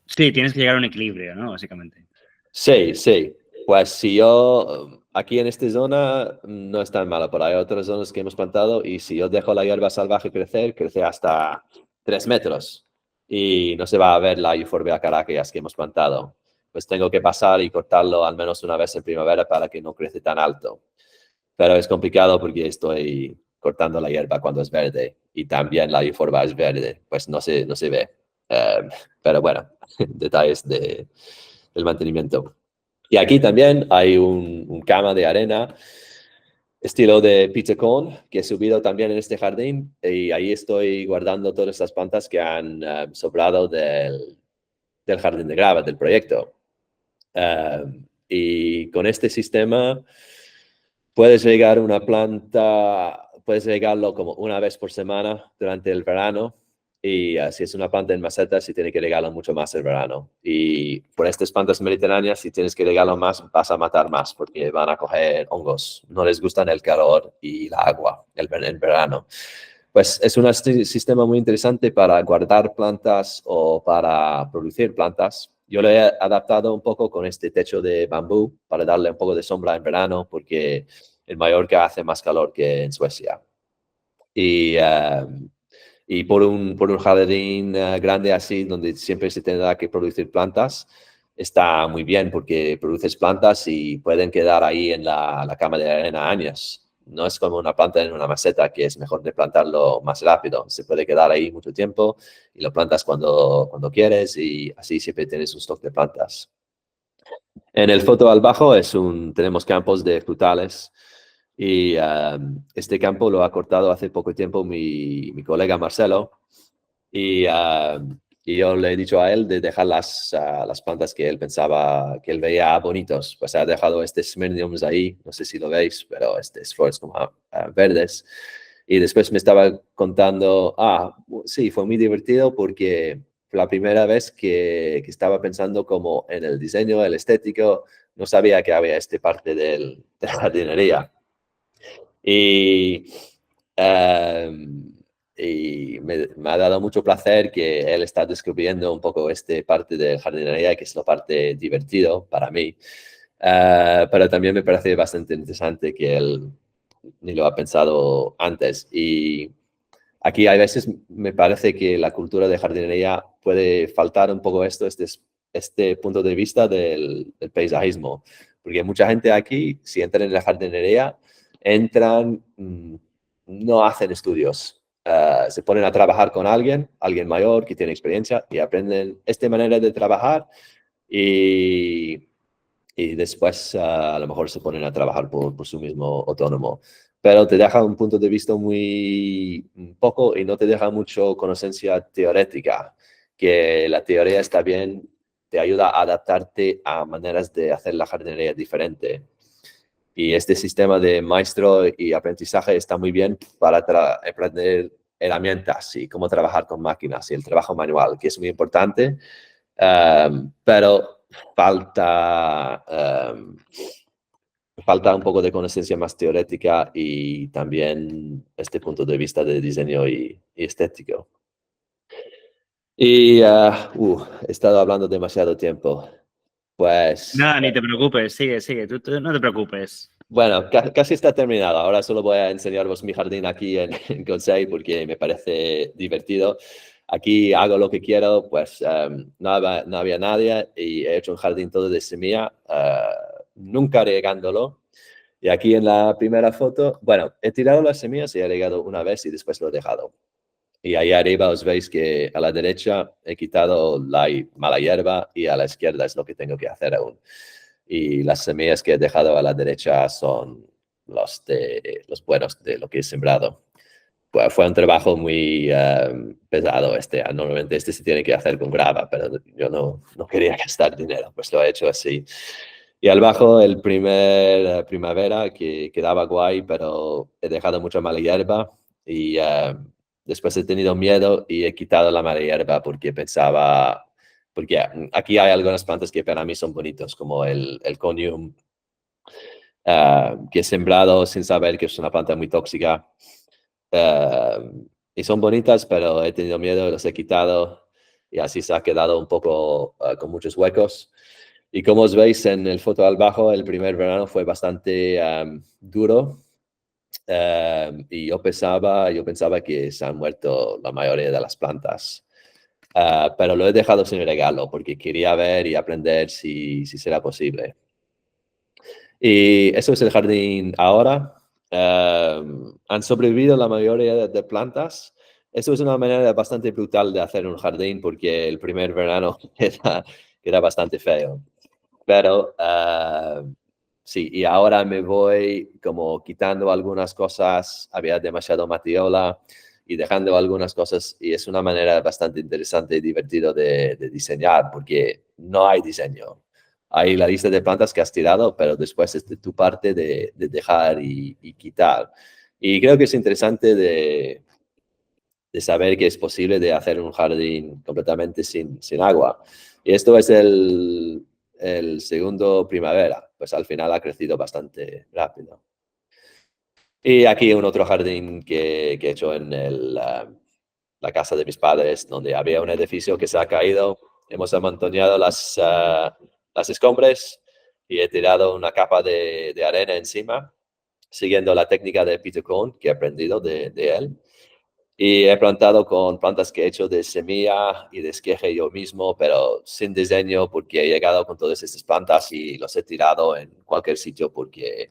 Sí, tienes que llegar a un equilibrio, ¿no? Básicamente. Sí, sí. Pues si yo, aquí en esta zona no es tan malo, pero hay otras zonas que hemos plantado y si yo dejo la hierba salvaje crecer, crece hasta 3 metros y no se va a ver la Euphorbia caraceas que hemos plantado. Pues tengo que pasar y cortarlo al menos una vez en primavera para que no crece tan alto. Pero es complicado porque estoy cortando la hierba cuando es verde y también la Euphorbia es verde, pues no se ve. Pero bueno, detalles del mantenimiento. Y aquí también hay un cama de arena estilo de pizza cone que he subido también en este jardín y ahí estoy guardando todas estas plantas que han sobrado del jardín de grava, del proyecto. Y con este sistema puedes regar una planta, puedes regarlo como una vez por semana durante el verano y si es una planta en maceta, si tienes que regarlo mucho más el verano. Y por estas plantas mediterráneas, si tienes que regarlo más, vas a matar más porque van a coger hongos. No les gustan el calor y el agua en verano. Pues es un sistema muy interesante para guardar plantas o para producir plantas. Yo lo he adaptado un poco con este techo de bambú para darle un poco de sombra en verano porque en Mallorca hace más calor que en Suecia. Y, y por un jardín grande así, donde siempre se tendrá que producir plantas, está muy bien porque produces plantas y pueden quedar ahí en la cama de arena años. No es como una planta en una maceta, que es mejor de plantarlo más rápido. Se puede quedar ahí mucho tiempo y lo plantas cuando quieres y así siempre tienes un stock de plantas. En el foto al bajo tenemos campos de frutales y este campo lo ha cortado hace poco tiempo mi colega Marcelo y yo le he dicho a él de dejar las plantas que él pensaba, que él veía bonitos. Pues ha dejado estos Smyrniums ahí, no sé si lo veis, pero estas flores como verdes. Y después me estaba contando, sí, fue muy divertido porque fue la primera vez que estaba pensando como en el diseño, el estético, no sabía que había esta parte de la jardinería. Y, me ha dado mucho placer que él está descubriendo un poco esta parte de jardinería, que es la parte divertido para mí. Pero también me parece bastante interesante que él ni lo ha pensado antes. Y aquí hay veces me parece que la cultura de jardinería puede faltar un poco este punto de vista del paisajismo. Porque mucha gente aquí, si entran en la jardinería, entran, no hacen estudios. Se ponen a trabajar con alguien mayor que tiene experiencia y aprenden esta manera de trabajar y, y después a lo mejor se ponen a trabajar por su mismo autónomo. Pero te deja un punto de vista muy poco y no te deja mucho conocimiento teórica, que la teoría está bien, te ayuda a adaptarte a maneras de hacer la jardinería diferente. Y este sistema de maestro y aprendizaje está muy bien para aprender herramientas y cómo trabajar con máquinas y el trabajo manual, que es muy importante, pero falta un poco de conocimiento más teórica y también este punto de vista de diseño y estético. Y he estado hablando demasiado tiempo. Pues Nada, ni te preocupes, sigue, sigue, tú no te preocupes. bueno, casi está terminado. Ahora solo voy a enseñaros mi jardín aquí en Consell porque me parece divertido. Aquí hago lo que quiero, pues no había nadie y he hecho un jardín todo de semilla, nunca regándolo. Y aquí en la primera foto, bueno, he tirado las semillas y he regado una vez y después lo he dejado. Y ahí arriba os veis que a la derecha he quitado la mala hierba y a la izquierda es lo que tengo que hacer aún. Y las semillas que he dejado a la derecha son los buenos de lo que he sembrado. pues, fue un trabajo muy pesado este. Normalmente este se tiene que hacer con grava, pero yo no quería gastar dinero, pues lo he hecho así. Y al bajo, el primer primavera, que quedaba guay, pero he dejado mucha mala hierba y después he tenido miedo y he quitado la mala hierba porque pensaba, porque aquí hay algunas plantas que para mí son bonitos, como el Conium, que he sembrado sin saber que es una planta muy tóxica. Y son bonitas, pero he tenido miedo, los he quitado y así se ha quedado un poco con muchos huecos. Y como os veis en el foto al bajo, el primer verano fue bastante duro y yo pensaba que se han muerto la mayoría de las plantas. Pero lo he dejado sin regalo porque quería ver y aprender si será posible. Y eso es el jardín ahora. Han sobrevivido la mayoría de plantas. Eso es una manera bastante brutal de hacer un jardín porque el primer verano queda bastante feo. Pero sí, y ahora me voy como quitando algunas cosas. Había demasiado matiola y dejando algunas cosas. Y es una manera bastante interesante y divertida de diseñar porque no hay diseño. Hay la lista de plantas que has tirado, pero después es de tu parte de dejar y quitar. Y creo que es interesante de saber que es posible de hacer un jardín completamente sin agua. Y esto es el segundo primavera, pues al final ha crecido bastante rápido. Y aquí un otro jardín que he hecho en la casa de mis padres, donde había un edificio que se ha caído. Hemos amontonado las escombres y he tirado una capa de arena encima, siguiendo la técnica de Peter Cohn que he aprendido de él. Y he plantado con plantas que he hecho de semilla y de esqueje yo mismo, pero sin diseño porque he llegado con todas estas plantas y los he tirado en cualquier sitio porque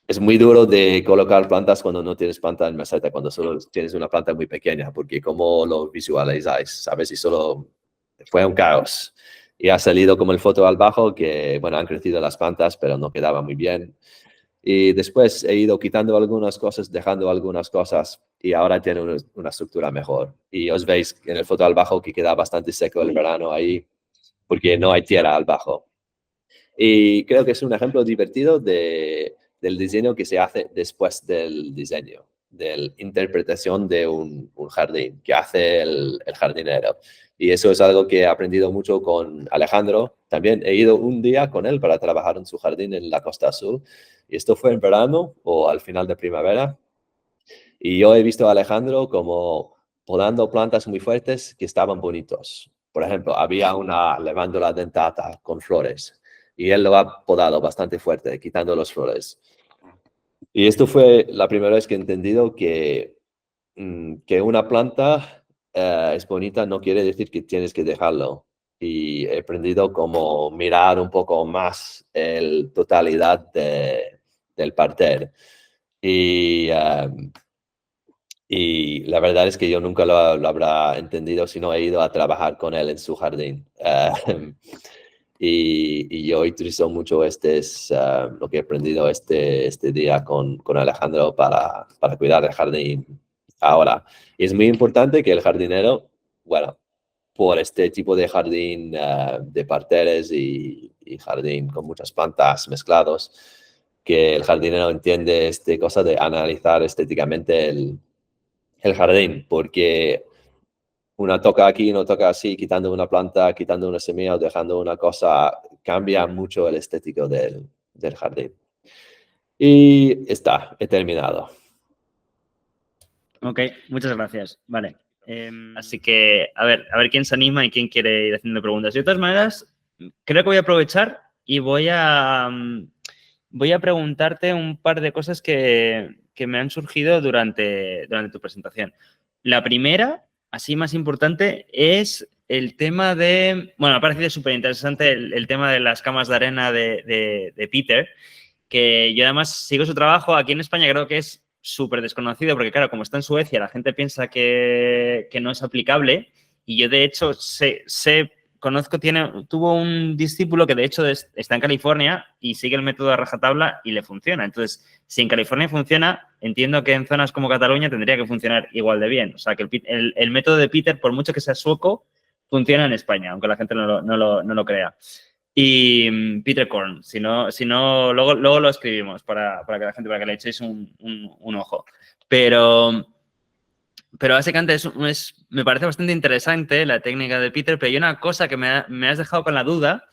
es muy duro de colocar plantas cuando no tienes planta en maceta, cuando solo tienes una planta muy pequeña, porque ¿cómo lo visualizáis? ¿Sabes? Y solo fue un caos. Y ha salido como el foto al bajo, que, bueno, han crecido las plantas, pero no quedaba muy bien. Y después he ido quitando algunas cosas, dejando algunas cosas, y ahora tiene una estructura mejor. Y os veis en el foto al bajo que queda bastante seco el verano ahí, porque no hay tierra al bajo. Y creo que es un ejemplo divertido del diseño que se hace después del diseño, de la interpretación de un jardín que hace el jardinero. Y eso es algo que he aprendido mucho con Alejandro. También he ido un día con él para trabajar en su jardín en la Costa Azul. Y esto fue en verano o al final de primavera. Y yo he visto a Alejandro como podando plantas muy fuertes que estaban bonitos. Por ejemplo, había una levándula dentata con flores y él lo ha podado bastante fuerte, quitando las flores. Y esto fue la primera vez que he entendido que una planta es bonita no quiere decir que tienes que dejarlo. Y he aprendido como mirar un poco más la totalidad del parterre. Y y la verdad es que yo nunca lo habrá entendido si no he ido a trabajar con él en su jardín. Y yo utilizo mucho lo que he aprendido este día con Alejandro para cuidar el jardín ahora. Y es muy importante que el jardinero, bueno, por este tipo de jardín de parterres y jardín con muchas plantas mezclados, que el jardinero entiende esta cosa de analizar estéticamente el jardín, porque una toca aquí, no toca así, quitando una planta, quitando una semilla o dejando una cosa, cambia mucho el estético del jardín. Y está, he terminado. Ok, muchas gracias. Vale. Así que, a ver quién se anima y quién quiere ir haciendo preguntas. De todas maneras, creo que voy a aprovechar y voy a preguntarte un par de cosas que me han surgido durante tu presentación. La primera, así más importante, es el tema de... Bueno, me ha parecido súper interesante el tema de las camas de arena de Peter, que yo además sigo su trabajo. Aquí en España creo que es súper desconocido porque, claro, como está en Suecia, la gente piensa que no es aplicable y yo, de hecho, sé tuvo un discípulo que de hecho está en California y sigue el método de rajatabla y le funciona. Entonces, si en California funciona, entiendo que en zonas como Cataluña tendría que funcionar igual de bien. O sea, que el método de Peter, por mucho que sea sueco, funciona en España, aunque la gente no lo crea. Y Peter Korn, si no luego lo escribimos para que le echéis un ojo. Pero básicamente me parece bastante interesante la técnica de Peter, pero hay una cosa que me has dejado con la duda,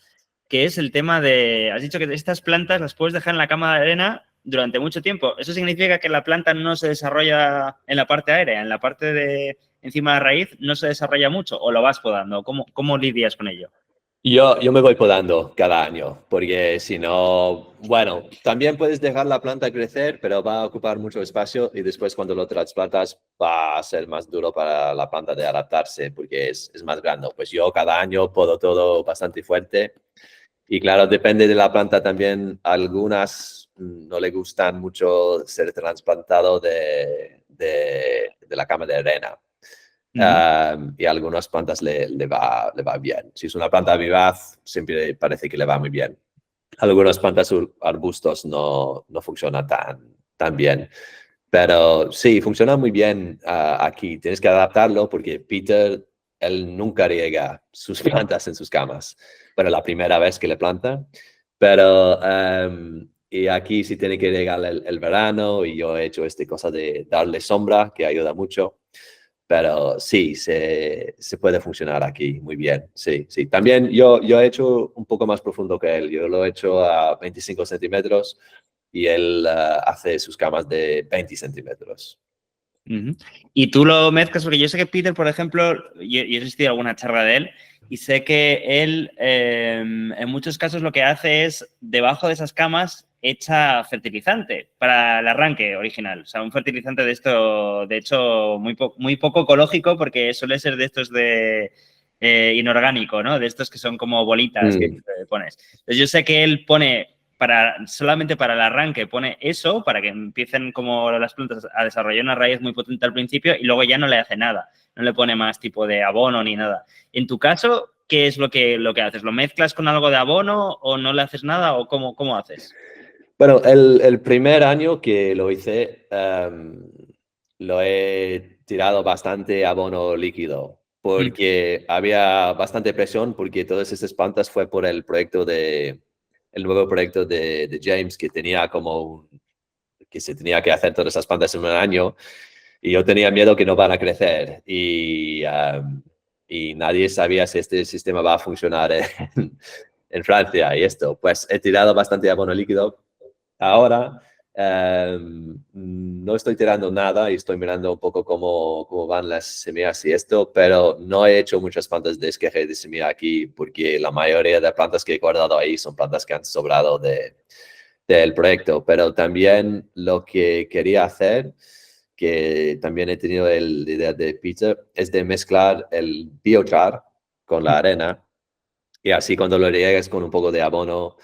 que es el tema de, has dicho que estas plantas las puedes dejar en la cama de arena durante mucho tiempo. ¿Eso significa que la planta no se desarrolla en la parte aérea, en la parte de encima de la raíz no se desarrolla mucho o lo vas podando? ¿Cómo lidias con ello? Yo me voy podando cada año, porque si no, bueno, también puedes dejar la planta crecer, pero va a ocupar mucho espacio y después cuando lo trasplantas va a ser más duro para la planta de adaptarse porque es más grande. Pues yo cada año podo todo bastante fuerte y claro, depende de la planta también. Algunas no le gustan mucho ser trasplantado de la cama de arena. Y a algunas plantas le va bien. Si es una planta vivaz, siempre parece que le va muy bien. Algunas plantas arbustos no funcionan tan bien. Pero sí, funciona muy bien aquí. Tienes que adaptarlo porque Peter, él nunca riega sus plantas en sus camas. Bueno, la primera vez que le planta. Pero y aquí sí tiene que regar el verano y yo he hecho esta cosa de darle sombra, que ayuda mucho. Pero sí, se puede funcionar aquí muy bien, sí, sí. También yo he hecho un poco más profundo que él. Yo lo he hecho a 25 centímetros y él hace sus camas de 20 centímetros. Y tú lo mezclas, porque yo sé que Peter, por ejemplo, yo he asistido a alguna charla de él y sé que él en muchos casos lo que hace es, debajo de esas camas, echa fertilizante para el arranque original. O sea, un fertilizante de esto, de hecho, muy poco ecológico porque suele ser de estos de inorgánico, ¿no? De estos que son como bolitas que pones. Entonces yo sé que él pone solamente para el arranque pone eso, para que empiecen como las plantas a desarrollar una raíz muy potente al principio y luego ya no le hace nada, no le pone más tipo de abono ni nada. En tu caso, ¿qué es lo que haces? ¿Lo mezclas con algo de abono o no le haces nada o cómo haces? Bueno, el primer año que lo hice, lo he tirado bastante abono líquido porque había bastante presión porque todas estas plantas fue por el nuevo proyecto de James que tenía que se tenía que hacer todas esas plantas en un año y yo tenía miedo que no van a crecer y nadie sabía si este sistema va a funcionar en Francia y esto. Pues he tirado bastante abono líquido. Ahora no estoy tirando nada y estoy mirando un poco cómo van las semillas y esto, pero no he hecho muchas plantas de esqueje de semilla aquí porque la mayoría de plantas que he guardado ahí son plantas que han sobrado del proyecto. Pero también lo que quería hacer, que también he tenido la idea de Peter, es de mezclar el biochar con la arena y así cuando lo riegues con un poco de abono,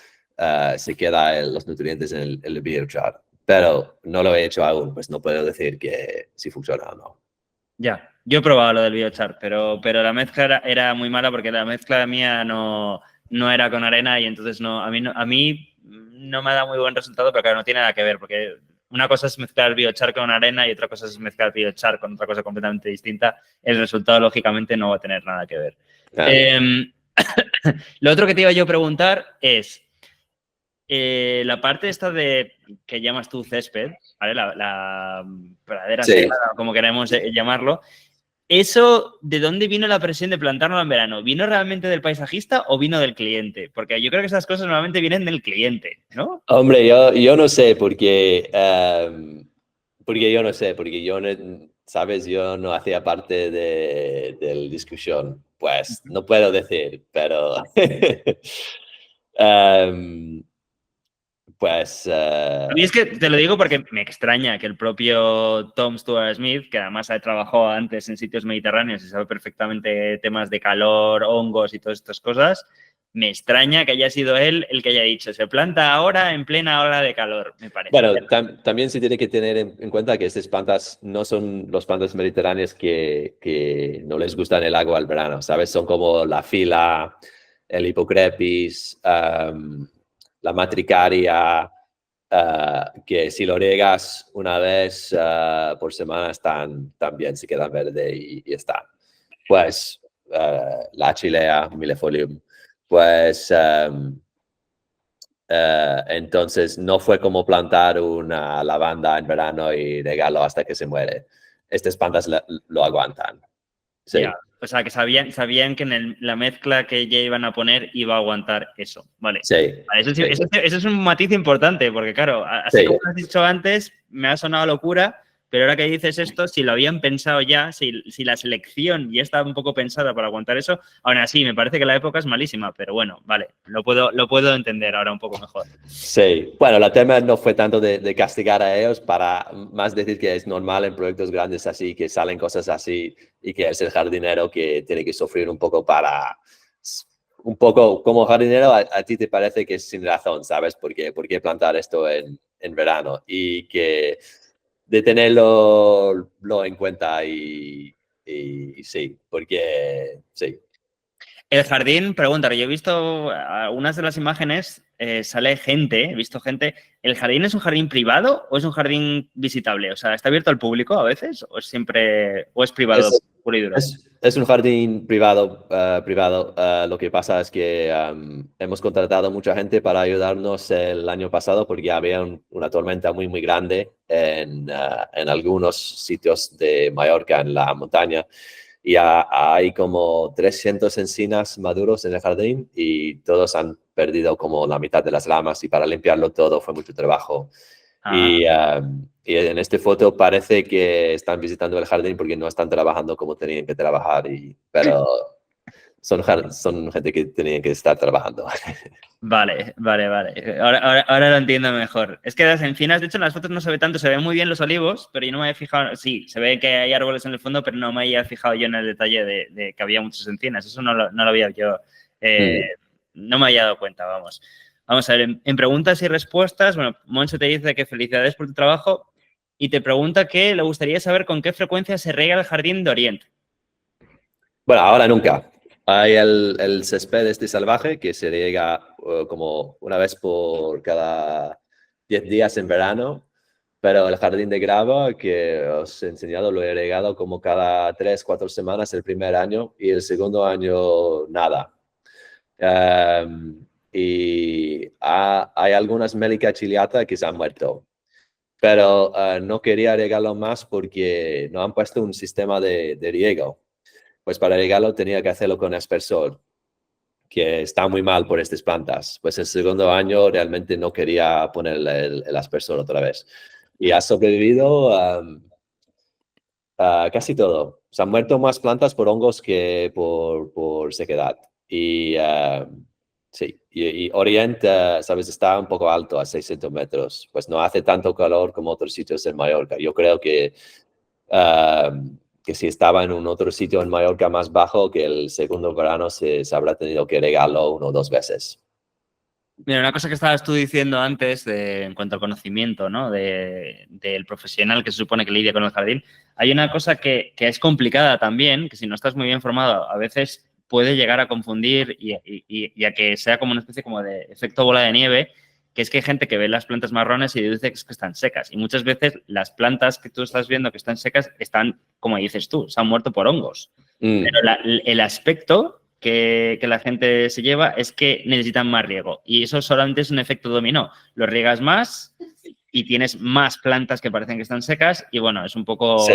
se quedan los nutrientes en el biochar. Pero no lo he hecho aún, pues no puedo decir que si funciona o no. Ya, yo he probado lo del biochar, pero la mezcla era muy mala porque la mezcla mía no era con arena y entonces a mí no me ha dado muy buen resultado, pero claro, no tiene nada que ver porque una cosa es mezclar el biochar con arena y otra cosa es mezclar el biochar con otra cosa completamente distinta. El resultado, lógicamente, no va a tener nada que ver. Lo otro que te iba yo a preguntar es la parte esta de que llamas tú césped, ¿vale? La pradera sagrada, como queremos llamarlo. ¿Eso de dónde vino la presión de plantarlo en verano? ¿Vino realmente del paisajista o vino del cliente? Porque yo creo que esas cosas normalmente vienen del cliente, ¿no? Hombre, yo no sé porque yo no sé, porque yo no, sabes, yo no hacía parte de la discusión. Pues no puedo decir, pero pues A mí es que te lo digo porque me extraña que el propio Tom Stuart Smith, que además ha trabajado antes en sitios mediterráneos y sabe perfectamente temas de calor, hongos y todas estas cosas, me extraña que haya sido él el que haya dicho, se planta ahora en plena ola de calor, me parece. Bueno, también se tiene que tener en cuenta que estas plantas no son los plantas mediterráneas que no les gustan el agua al verano, ¿sabes? Son como la fila, el hipocrepis, la matricaria, que si lo riegas una vez por semana están bien, se quedan verde y están. Pues la achilea, millefolium, pues entonces no fue como plantar una lavanda en verano y regarlo hasta que se muere. Estas plantas lo aguantan. Sí, Ya, o sea, que sabían que en la mezcla que ya iban a poner iba a aguantar eso, vale. sí, Vale, sí, eso es un matiz importante, porque claro, así sí. como lo has dicho antes, me ha sonado locura, pero ahora que dices esto, si lo habían pensado ya, si la selección ya estaba un poco pensada para aguantar eso, aún así, me parece que la época es malísima, pero bueno, vale, lo puedo entender ahora un poco mejor. Sí, bueno, la tema no fue tanto de castigar a ellos, para más decir que es normal en proyectos grandes así, que salen cosas así y que es el jardinero que tiene que sufrir un poco un poco como jardinero, a ti te parece que es sin razón, ¿sabes? ¿Por qué plantar esto en verano? Y que de tenerlo en cuenta y sí, porque sí. El jardín, pregunta, yo he visto algunas de las imágenes, sale gente, he visto gente. ¿El jardín es un jardín privado o es un jardín visitable? O sea, ¿está abierto al público a veces o es siempre, o es privado Es, puro y duro? es un jardín privado. Lo que pasa es que hemos contratado mucha gente para ayudarnos el año pasado porque había una tormenta muy, muy grande en algunos sitios de Mallorca, en la montaña. Y hay como 300 encinas maduros en el jardín y todos han perdido como la mitad de las ramas y para limpiarlo todo fue mucho trabajo. Ah, Y en esta foto parece que están visitando el jardín porque no están trabajando como tenían que trabajar, pero son gente que tenían que estar trabajando. vale, vale, vale. Ahora lo entiendo mejor. Es que las encinas, de hecho, en las fotos no se ve tanto, se ven muy bien los olivos, pero yo no me había fijado. Sí, se ve que hay árboles en el fondo, pero no me había fijado yo en el detalle de que había muchas encinas. Eso no lo había yo, eh, Mm. no me había dado cuenta, vamos. Vamos a ver, en preguntas y respuestas, bueno, Moncho te dice que felicidades por tu trabajo y te pregunta que le gustaría saber con qué frecuencia se riega el jardín de Oriente. Bueno, ahora nunca. Hay el césped este salvaje que se riega como una vez por cada 10 días en verano, pero el jardín de grava que os he enseñado lo he regado como cada 3, 4 semanas el primer año y el segundo año nada. Y hay algunas Melica ciliata que se han muerto, pero no quería regarlo más porque no han puesto un sistema de riego. Pues para regarlo tenía que hacerlo con aspersor, que está muy mal por estas plantas. Pues el segundo año realmente no quería poner el aspersor otra vez. Y ha sobrevivido casi todo. Se han muerto más plantas por hongos que por sequedad. Y sí, y Orient, sabes, está un poco alto, a 600 metros. Pues no hace tanto calor como otros sitios en Mallorca. Yo creo que si estaba en un otro sitio en Mallorca más bajo, que el segundo verano se habrá tenido que regarlo 1 o 2 veces. Mira, una cosa que estabas tú diciendo antes en cuanto al conocimiento, ¿no? Del profesional que se supone que lidia con el jardín, hay una cosa que es complicada también, que si no estás muy bien formado, a veces puede llegar a confundir y a que sea como una especie como de efecto bola de nieve, que es que hay gente que ve las plantas marrones y dice que están secas. Y muchas veces las plantas que tú estás viendo que están secas están, como dices tú, se han muerto por hongos. Mm, Pero el aspecto que la gente se lleva es que necesitan más riego. Y eso solamente es un efecto dominó. Lo riegas más y tienes más plantas que parecen que están secas. Y bueno, es un poco. sí,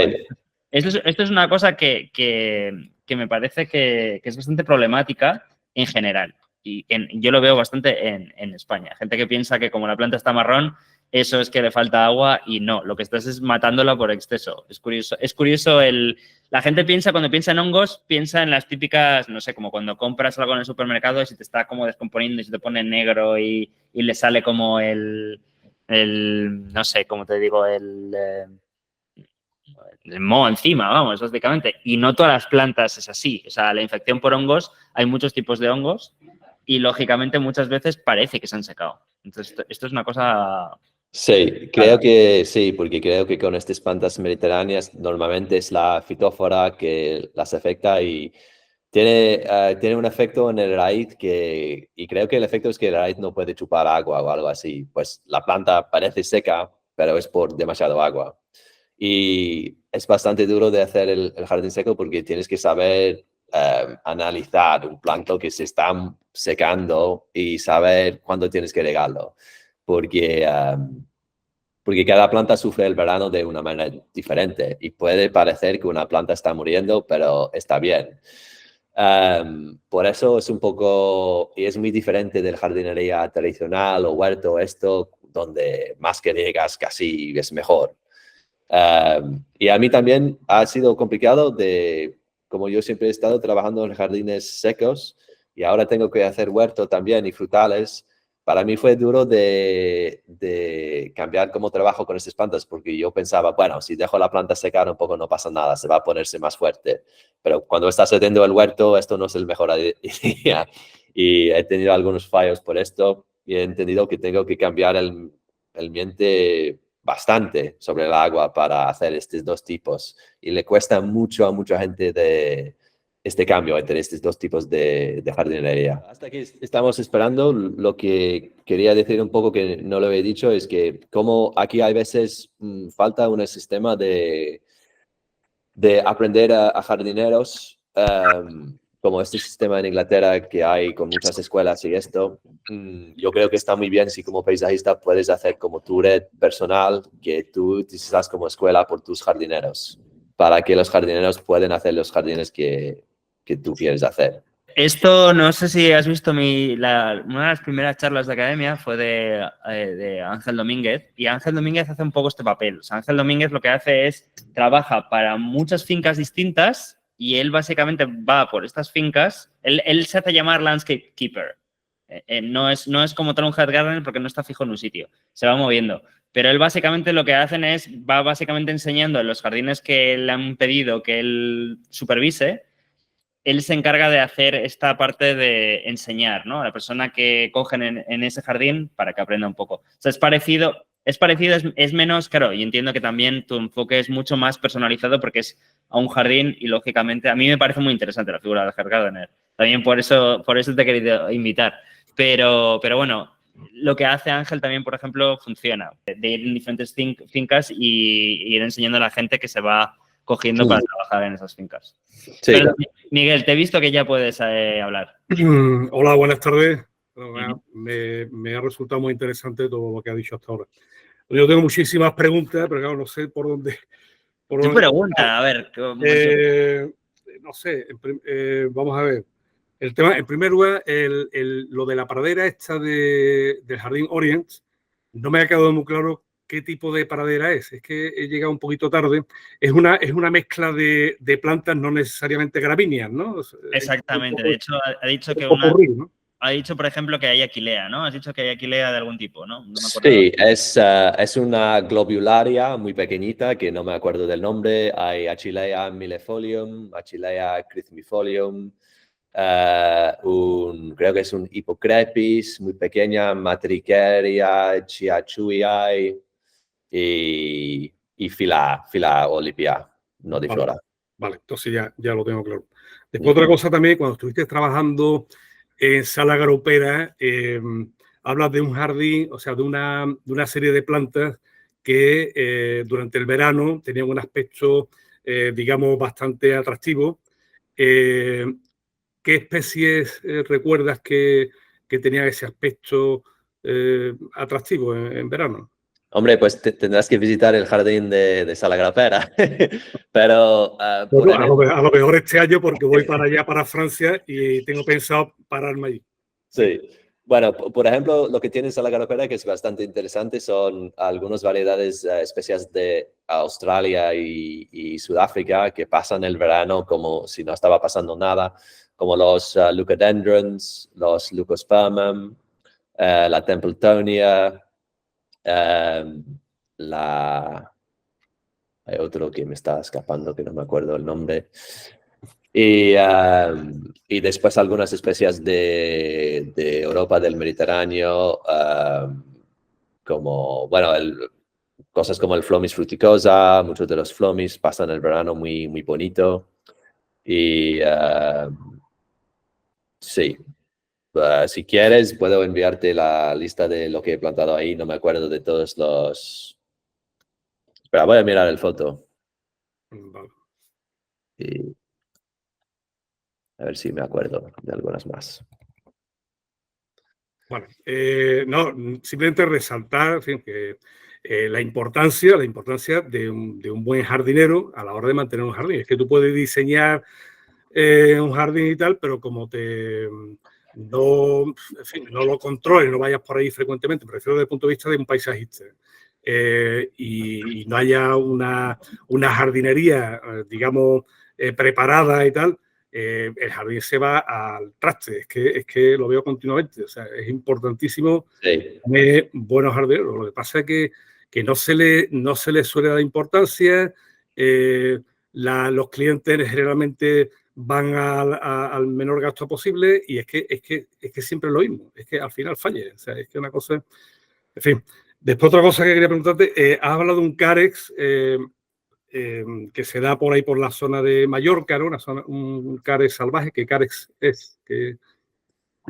Esto es una cosa que me parece que es bastante problemática en general. Y yo lo veo bastante en España. Gente que piensa que como la planta está marrón, eso es que le falta agua y no, lo que estás es matándola por exceso. Es curioso la gente piensa, cuando piensa en hongos, piensa en las típicas, no sé, como cuando compras algo en el supermercado y se te está como descomponiendo y se te pone negro y le sale como no sé, cómo te digo, el moho encima, vamos, básicamente. Y no todas las plantas es así. O sea, la infección por hongos, hay muchos tipos de hongos y lógicamente muchas veces parece que se han secado. Entonces, esto es una cosa... Sí, creo que sí, porque creo que con estas plantas mediterráneas normalmente es la fitófora que las afecta y tiene un efecto en el raíz y creo que el efecto es que el raíz no puede chupar agua o algo así. Pues la planta parece seca, pero es por demasiado agua. Y es bastante duro de hacer el jardín seco porque tienes que saber analizar un planto que se está secando y saber cuándo tienes que regarlo. Porque, porque cada planta sufre el verano de una manera diferente y puede parecer que una planta está muriendo, pero está bien. Por eso es un poco, y es muy diferente de la jardinería tradicional o huerto, esto, donde más que riegas casi es mejor. Y a mí también ha sido complicado como yo siempre he estado trabajando en jardines secos y ahora tengo que hacer huerto también y frutales. Para mí fue duro de cambiar cómo trabajo con estas plantas, porque yo pensaba, bueno, si dejo la planta secar un poco no pasa nada, se va a ponerse más fuerte. Pero cuando estás haciendo el huerto, esto no es el mejor idea. Y he tenido algunos fallos por esto y he entendido que tengo que cambiar el ambiente bastante sobre el agua para hacer estos dos tipos. Y le cuesta mucho a mucha gente de este cambio entre estos dos tipos de jardinería. Hasta que estamos esperando, lo que quería decir un poco que no lo he dicho es que como aquí hay veces falta un sistema de aprender a jardineros, como este sistema en Inglaterra que hay con muchas escuelas y esto, yo creo que está muy bien si como paisajista puedes hacer como tu red personal, que tú utilizas como escuela por tus jardineros, para que los jardineros puedan hacer los jardines que tú quieres hacer. Esto, no sé si has visto una de las primeras charlas de academia fue de Ángel Domínguez, y Ángel Domínguez hace un poco este papel. O sea, Ángel Domínguez lo que hace es, trabaja para muchas fincas distintas y él básicamente va por estas fincas, él se hace llamar landscape keeper. No es como tal un head gardener porque no está fijo en un sitio, se va moviendo. Pero él básicamente lo que hacen es, va básicamente enseñando en los jardines que le han pedido que él supervise. Él se encarga de hacer esta parte de enseñar, ¿no? A la persona que cogen en ese jardín para que aprenda un poco. O sea, es menos, claro, y entiendo que también tu enfoque es mucho más personalizado porque es a un jardín y, lógicamente, a mí me parece muy interesante la figura del head gardener. También por eso te he querido invitar. Pero bueno, lo que hace Ángel también, por ejemplo, funciona. De ir en diferentes fincas y ir enseñando a la gente que se va cogiendo para trabajar en esas fincas. Sí. Pero, Miguel, te he visto que ya puedes hablar. Hola, buenas tardes. Me ha resultado muy interesante todo lo que ha dicho hasta ahora. Yo tengo muchísimas preguntas, pero claro, no sé por dónde. Tu pregunta, a ver. No sé, vamos a ver. El tema, en primer lugar, lo de la pradera esta del Jardín Orient, no me ha quedado muy claro qué tipo de pradera es. Es que he llegado un poquito tarde. Es una mezcla de plantas, no necesariamente gramíneas, ¿no? Exactamente. De hecho, ha dicho que ¿no? Ha dicho, por ejemplo, que hay aquilea, ¿no? Has dicho que hay aquilea de algún tipo, ¿no? No me acuerdo. Sí, es una globularia muy pequeñita que no me acuerdo del nombre. Hay Achillea millefolium, Achillea crismifolium, creo que es un Hippocrepis muy pequeña, Matricaria chiachuiae y Fila olivia, no de flora. Vale, entonces ya lo tengo claro. Después otra cosa también, cuando estuviste trabajando en Sala Garopera, hablas de un jardín, o sea, de una serie de plantas que durante el verano tenían un aspecto, digamos, bastante atractivo. ¿Qué especies recuerdas que tenían ese aspecto atractivo en verano? Hombre, pues tendrás que visitar el jardín de Sala Grapera. Pero, bueno, a lo mejor este año, porque voy para allá, para Francia, y tengo pensado pararme allí. Sí. Bueno, por ejemplo, lo que tiene Sala Grapera, que es bastante interesante, son algunas variedades especias de Australia y Sudáfrica que pasan el verano como si no estaba pasando nada, como los leucadendrons, los leucospermum, la Templetonia, hay otro que me está escapando que no me acuerdo el nombre. Y después algunas especies de Europa, del Mediterráneo, como, bueno, cosas como el Phlomis fruticosa, muchos de los Phlomis pasan el verano muy, muy bonito. Y sí, si quieres, puedo enviarte la lista de lo que he plantado ahí. No me acuerdo de todos los... Espera, voy a mirar el foto. Vale. Y a ver si me acuerdo de algunas más. Bueno, no, simplemente resaltar, en fin, que la importancia de un buen jardinero a la hora de mantener un jardín. Es que tú puedes diseñar un jardín y tal, pero como no, en fin, no lo controles, no vayas por ahí frecuentemente, prefiero desde el punto de vista de un paisajista, y no haya una jardinería, digamos, preparada y tal, el jardín se va al traste. Es que lo veo continuamente. O sea, es importantísimo Sí. tener buenos jardineros. Lo que pasa es que no se le suele dar importancia. Los clientes generalmente van al menor gasto posible, y es que siempre es lo mismo. Es que al final falla. O sea, es que una cosa... En fin. Después otra cosa que quería preguntarte, has hablado de un Carex que se da por ahí por la zona de Mallorca, ¿no? Un Carex salvaje. ¿Qué Carex es?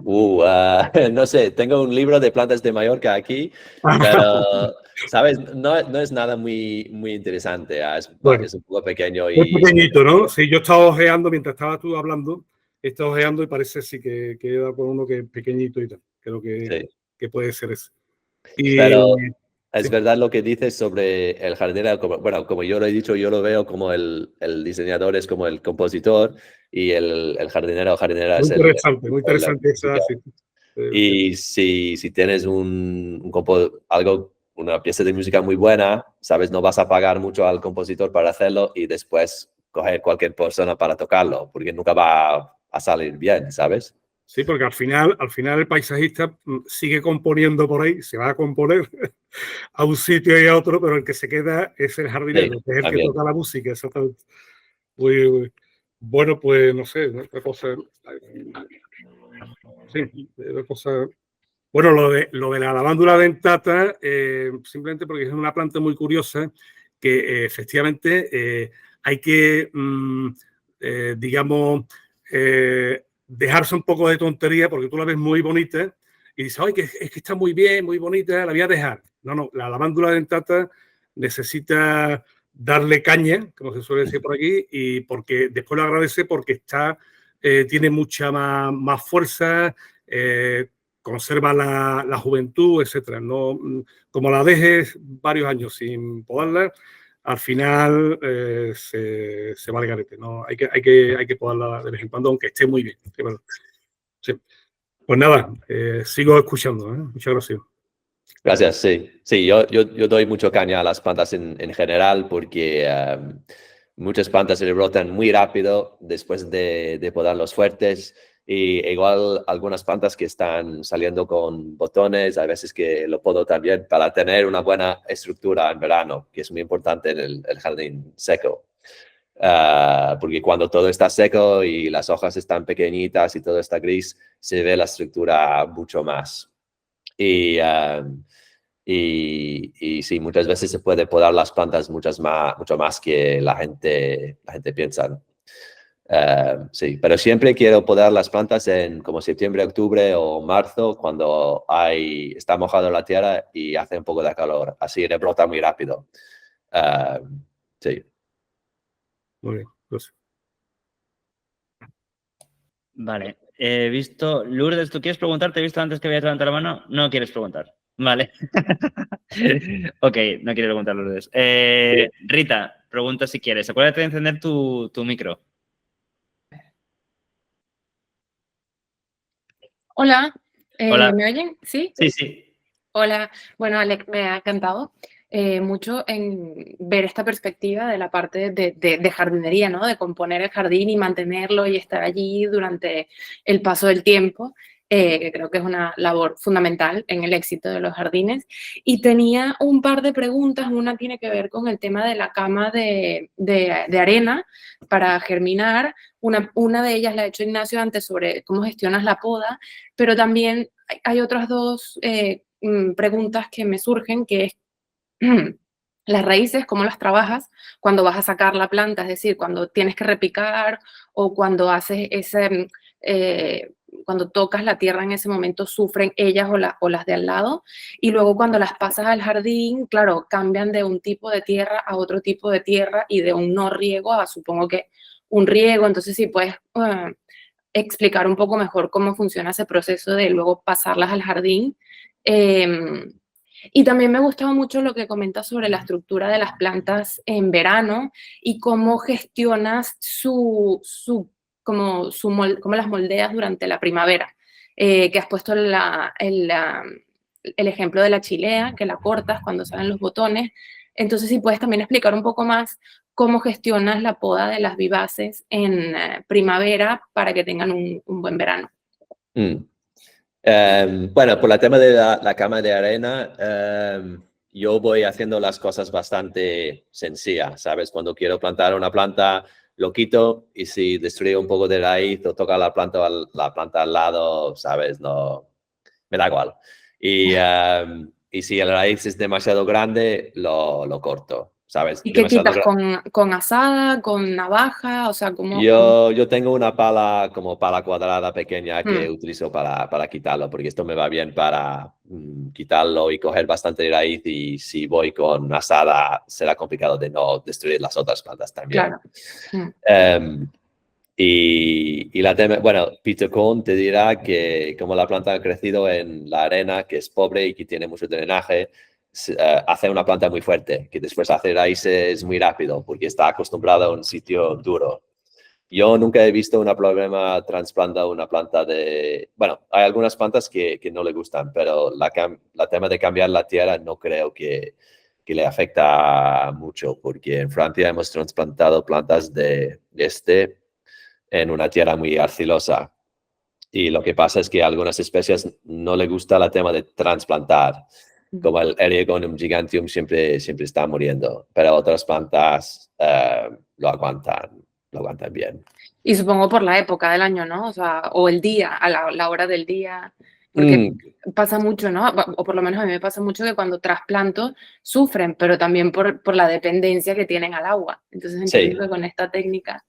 No sé, tengo un libro de plantas de Mallorca aquí, pero, ¿sabes? No es nada muy, muy interesante. Bueno, Es un poco pequeño es y... pequeñito, ¿no? Sí, yo estaba ojeando mientras estabas tú hablando, he estado ojeando y parece sí que he dado con uno que es pequeñito y tal. Creo Sí. que puede ser ese. Y Pero es sí, verdad lo que dices sobre el jardinero. Bueno, como yo lo he dicho, yo lo veo como el diseñador es como el compositor y el jardinero o jardinera es muy la interesante esa. música. Sí. Y si tienes una pieza de música muy buena, sabes, no vas a pagar mucho al compositor para hacerlo y después coger cualquier persona para tocarlo, porque nunca va a salir bien, ¿sabes? Sí, porque al final el paisajista sigue componiendo por ahí, se va a componer a un sitio y a otro, pero el que se queda es el Sí, jardinero, que es el que también. toca la música, exactamente. Bueno, pues no sé, otra cosa. Sí, otra cosa. Bueno, lo de la lavándula dentata, simplemente porque es una planta muy curiosa que efectivamente hay que, digamos, dejarse un poco de tontería, porque tú la ves muy bonita y dices, ay, es que está muy bien, muy bonita, la voy a dejar. No, la lavándula dentata necesita darle caña, como se suele decir por aquí, y porque después lo agradece porque tiene mucha más fuerza, conserva la juventud, etcétera. No, como la dejes varios años sin podarla, al final se va al garete. ¿No? Hay que podarla de vez en cuando, aunque esté muy bien. Sí. Pues nada, sigo escuchando. Muchas gracias. Gracias, sí. Sí, yo doy mucho caña a las plantas en general porque muchas plantas se brotan muy rápido después de podarlos fuertes, y igual algunas plantas que están saliendo con botones, a veces que lo podo también para tener una buena estructura en verano, que es muy importante en el jardín seco. Porque cuando todo está seco y las hojas están pequeñitas y todo está gris, se ve la estructura mucho más. Y, y sí, muchas veces se puede podar las plantas mucho más que la gente piensa. Sí, pero siempre quiero podar las plantas en como septiembre, octubre o marzo, cuando está mojado la tierra y hace un poco de calor. Así rebrota muy rápido. Sí. Muy bien, pues. Vale. He visto, Lourdes, ¿tú quieres preguntar? Te he visto antes que habías levantado la mano. No quieres preguntar. Vale. Ok, no quiero preguntar, Lourdes. Rita, pregunta si quieres. Acuérdate de encender tu micro. Hola, Hola. ¿me oyen? ¿Sí? Sí, sí. Hola, bueno, Alec, me ha encantado mucho en ver esta perspectiva de la parte de jardinería, ¿no? De componer el jardín y mantenerlo y estar allí durante el paso del tiempo. que creo que es una labor fundamental en el éxito de los jardines. Y tenía un par de preguntas, una tiene que ver con el tema de la cama de arena para germinar, una de ellas la ha hecho Ignacio antes sobre cómo gestionas la poda, pero también hay otras dos preguntas que me surgen, que es las raíces, cómo las trabajas cuando vas a sacar la planta, es decir, cuando tienes que repicar o cuando haces ese, cuando tocas la tierra en ese momento, sufren ellas o las de al lado. Y luego cuando las pasas al jardín, claro, cambian de un tipo de tierra a otro tipo de tierra y de un no riego a supongo que un riego. Entonces, si puedes explicar un poco mejor cómo funciona ese proceso de luego pasarlas al jardín. Y también me gustaba mucho lo que comentas sobre la estructura de las plantas en verano y cómo gestionas cómo las moldeas durante la primavera. Que has puesto el ejemplo de la chilea, que la cortas cuando salen los botones. Entonces, si puedes también explicar un poco más cómo gestionas la poda de las vivaces en primavera para que tengan un buen verano. Bueno, por el tema de la cama de arena, yo voy haciendo las cosas bastante sencillas, ¿sabes? Cuando quiero plantar una planta, lo quito y si destruye un poco de raíz o toca la planta al lado, ¿sabes? No, me da igual. Y si la raíz es demasiado grande, lo corto, ¿sabes? ¿Y qué quitas? ¿Con asada, con navaja? O sea, ¿cómo? Yo tengo una pala como pala cuadrada pequeña que utilizo para quitarlo, porque esto me va bien para quitarlo y coger bastante raíz, y si voy con asada será complicado de no destruir las otras plantas también. Claro. Bueno, Peter Cohn te dirá que como la planta ha crecido en la arena, que es pobre y que tiene mucho drenaje, hace una planta muy fuerte, que después hace raíces muy rápido porque está acostumbrada a un sitio duro. Yo nunca he visto un problema trasplantando una planta de... Bueno, hay algunas plantas que no le gustan, pero la tema de cambiar la tierra no creo que le afecta mucho, porque en Francia hemos trasplantado plantas en una tierra muy arcilosa. Y lo que pasa es que a algunas especies no le gusta el tema de trasplantar, como el Eriogonum giganteum siempre está muriendo, pero otras plantas lo aguantan bien. Y supongo por la época del año, ¿no? O sea, o el día, a la hora del día, porque pasa mucho, ¿no? O por lo menos a mí me pasa mucho que cuando trasplanto sufren, pero también por la dependencia que tienen al agua. Entonces entiendo que con esta técnica...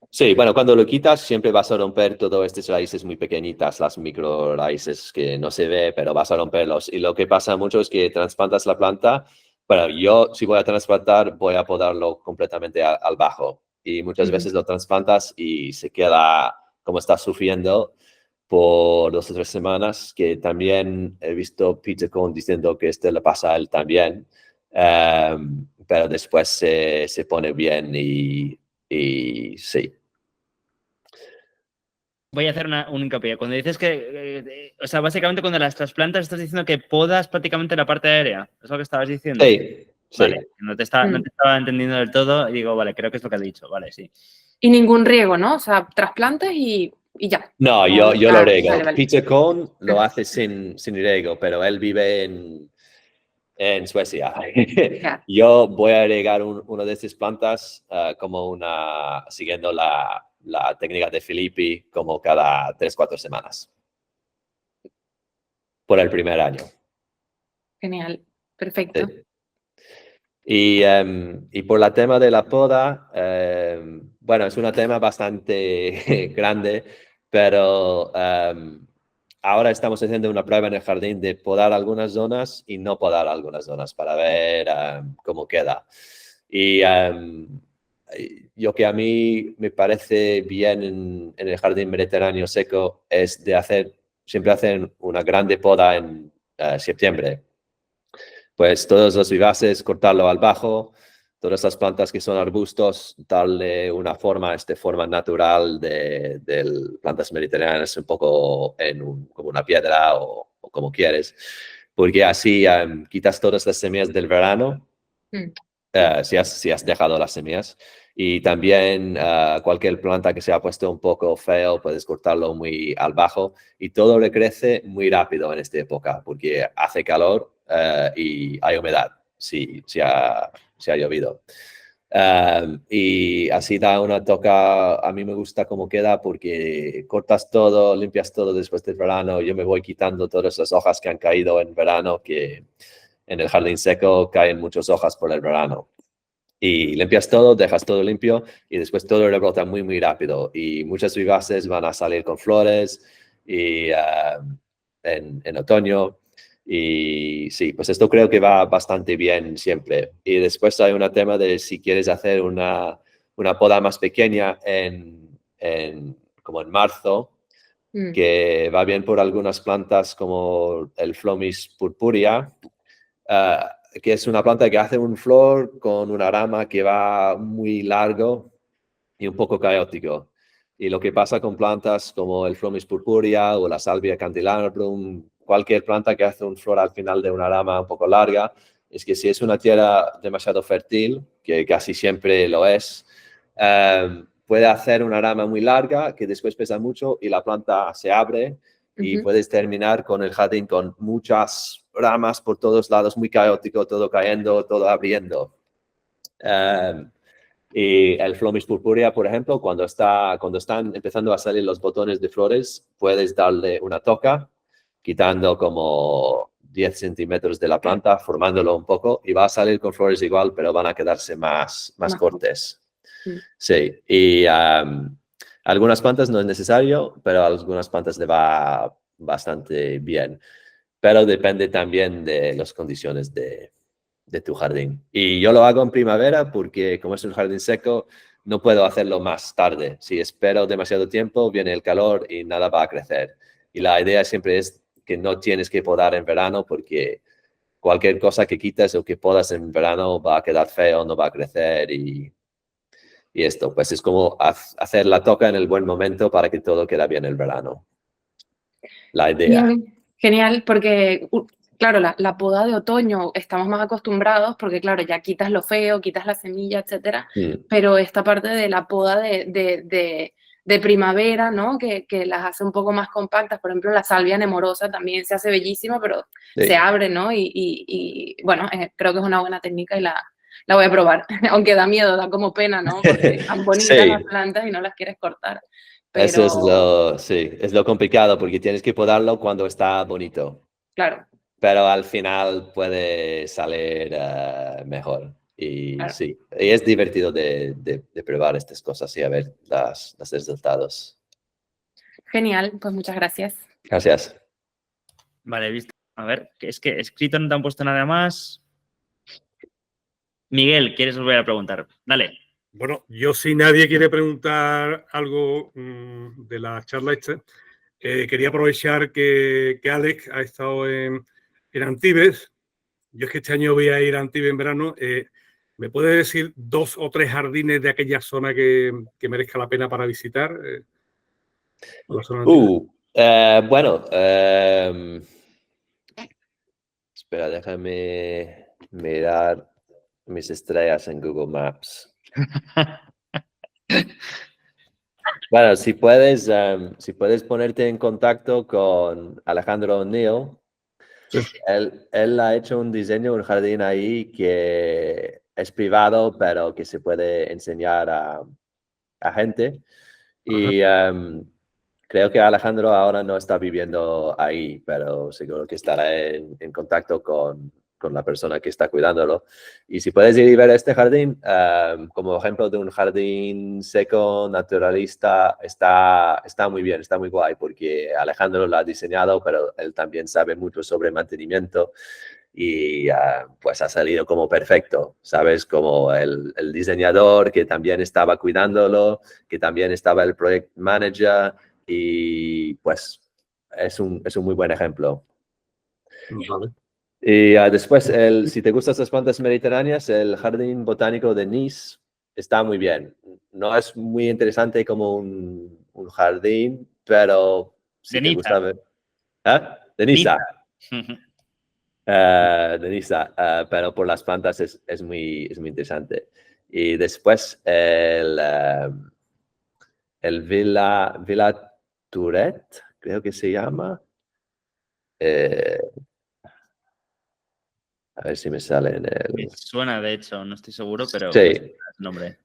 Sí, bueno, cuando lo quitas siempre vas a romper todas estas raíces muy pequeñitas, las micro raíces que no se ve, pero vas a romperlos. Y lo que pasa mucho es que trasplantas la planta. Bueno, yo si voy a trasplantar voy a podarlo completamente al bajo. Y muchas veces lo trasplantas y se queda como está sufriendo por 2 o 3 semanas, que también he visto Peter Cohn diciendo que le pasa a él también. Pero después se pone bien y sí. Voy a hacer un hincapié. Cuando dices que, o sea, básicamente cuando las trasplantas estás diciendo que podas prácticamente la parte aérea. ¿Es lo que estabas diciendo? Sí. Vale, no te estaba entendiendo del todo y digo, vale, creo que es lo que has dicho. Vale, sí. Y ningún riego, ¿no? O sea, trasplantas y ya. No, yo lo riego. Vale. Peter Cohn lo hace sin riego, pero él vive en Suecia. Yo voy a regar una de estas plantas siguiendo la técnica de Filippi como cada 3-4 semanas. Por el primer año. Genial, perfecto. Sí. Y por el tema de la poda, bueno, es un tema bastante grande, pero ahora estamos haciendo una prueba en el jardín de podar algunas zonas y no podar algunas zonas para ver cómo queda. Y lo que a mí me parece bien en el jardín mediterráneo seco es de siempre hacer una grande poda en septiembre. Pues todos los vivaces, cortarlo al bajo, todas las plantas que son arbustos, darle una forma natural de plantas mediterráneas, un poco como una piedra o como quieres, porque así quitas todas las semillas del verano, si has dejado las semillas, Y también cualquier planta que se ha puesto un poco feo, puedes cortarlo muy al bajo y todo recrece muy rápido en esta época porque hace calor y hay humedad si ha llovido. Y así da una toca, a mí me gusta cómo queda porque cortas todo, limpias todo después del verano. Yo me voy quitando todas las hojas que han caído en verano, que en el jardín seco caen muchas hojas por el verano. Y limpias todo, dejas todo limpio y después todo rebrota muy, muy rápido. Y muchas vivaces van a salir con flores y, en otoño. Y sí, pues esto creo que va bastante bien siempre. Y después hay un tema de si quieres hacer una poda más pequeña como en marzo, que va bien por algunas plantas como el Phlomis purpurea, que es una planta que hace un flor con una rama que va muy largo y un poco caótico. Y lo que pasa con plantas como el Phlomis purpurea o la Salvia candelabrum, cualquier planta que hace un flor al final de una rama un poco larga, es que si es una tierra demasiado fértil, que casi siempre lo es, puede hacer una rama muy larga que después pesa mucho y la planta se abre y puedes terminar con el jardín con muchas ramas por todos lados, muy caótico, todo cayendo, todo abriendo. Y el Phlomis purpurea, por ejemplo, cuando están empezando a salir los botones de flores, puedes darle una toca, quitando como 10 centímetros de la planta, formándolo un poco, y va a salir con flores igual, pero van a quedarse más cortes. Sí, y algunas plantas no es necesario, pero a algunas plantas le va bastante bien. Pero depende también de las condiciones de tu jardín. Y yo lo hago en primavera porque como es un jardín seco, no puedo hacerlo más tarde. Si espero demasiado tiempo, viene el calor y nada va a crecer. Y la idea siempre es que no tienes que podar en verano porque cualquier cosa que quites o que podas en verano va a quedar feo, no va a crecer y esto, pues es como hacer la toca en el buen momento para que todo quede bien el verano. La idea. Bien, genial, porque claro, la poda de otoño estamos más acostumbrados porque claro, ya quitas lo feo, quitas la semilla, etcétera, pero esta parte de la poda de primavera, ¿no? Que las hace un poco más compactas, por ejemplo, la salvia nemorosa también se hace bellísima, pero se abre, ¿no? Y bueno, creo que es una buena técnica y la voy a probar, aunque da miedo, da como pena, ¿no? Porque están bonitas las plantas y no las quieres cortar. Eso Pero, es lo complicado porque tienes que podarlo cuando está bonito. claro. Pero al final puede salir mejor. Y Claro. sí, y es divertido de probar estas cosas y a ver los resultados. Genial, pues muchas gracias. Gracias. Vale, visto. A ver, es que escrito no te han puesto nada más. Miguel, ¿quieres volver a preguntar? Dale. Bueno, yo si nadie quiere preguntar algo de la charla esta, quería aprovechar que Alex ha estado en Antibes. Yo es que este año voy a ir a Antibes en verano. ¿Me puede decir 2 o 3 jardines de aquella zona que merezca la pena para visitar? La zona Bueno, espera, déjame mirar mis estrellas en Google Maps. Bueno, si puedes ponerte en contacto con Alejandro O'Neill, Sí. él ha hecho un diseño, un jardín ahí que es privado, pero que se puede enseñar a gente. Y creo que Alejandro ahora no está viviendo ahí, pero seguro que estará en contacto con la persona que está cuidándolo. Y si puedes ir y ver este jardín, como ejemplo de un jardín seco, naturalista, está muy bien, está muy guay, porque Alejandro lo ha diseñado, pero él también sabe mucho sobre mantenimiento y pues ha salido como perfecto, ¿sabes? Como el diseñador que también estaba cuidándolo, que también estaba el project manager y pues es un muy buen ejemplo. Vale. Y después, si te gustan las plantas mediterráneas, el Jardín Botánico de Nice está muy bien. No es muy interesante como un jardín, pero si te gusta ver... De Niza. De Niza, pero por las plantas es muy interesante. Y después el Villa Tourette, creo que se llama. A ver si me sale en Me el... suena, de hecho, no estoy seguro, pero Sí. me suena el nombre.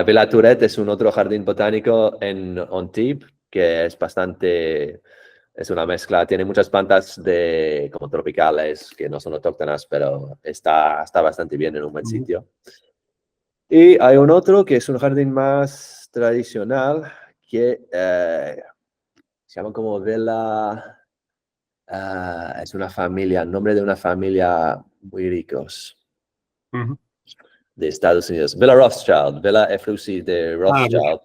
Villa Tourette es un otro jardín botánico en Antibes que es bastante... Es una mezcla, tiene muchas plantas como tropicales que no son autóctonas, pero está bastante bien en un buen sitio. Y hay un otro que es un jardín más tradicional que se llama como Villa... es una familia, nombre de una familia muy ricos de Estados Unidos. Villa Rothschild, Villa Efrusi de Rothschild.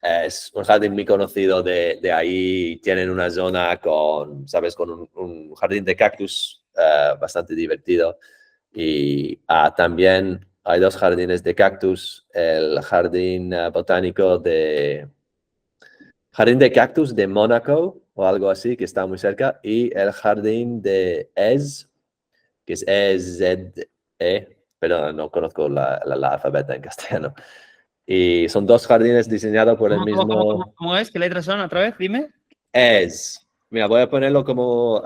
Es un jardín muy conocido de ahí. Tienen una zona con, ¿sabes? Con un jardín de cactus bastante divertido. Y también hay 2 jardines de cactus. El jardín botánico Jardín de cactus de Mónaco o algo así, que está muy cerca. Y el jardín de Ez, que es E-Z-E, pero no conozco la alfabeta en castellano. Y son 2 jardines diseñados por el mismo... ¿Cómo es? ¿Qué letras son? Otra vez, dime. Es. Mira, voy a ponerlo como...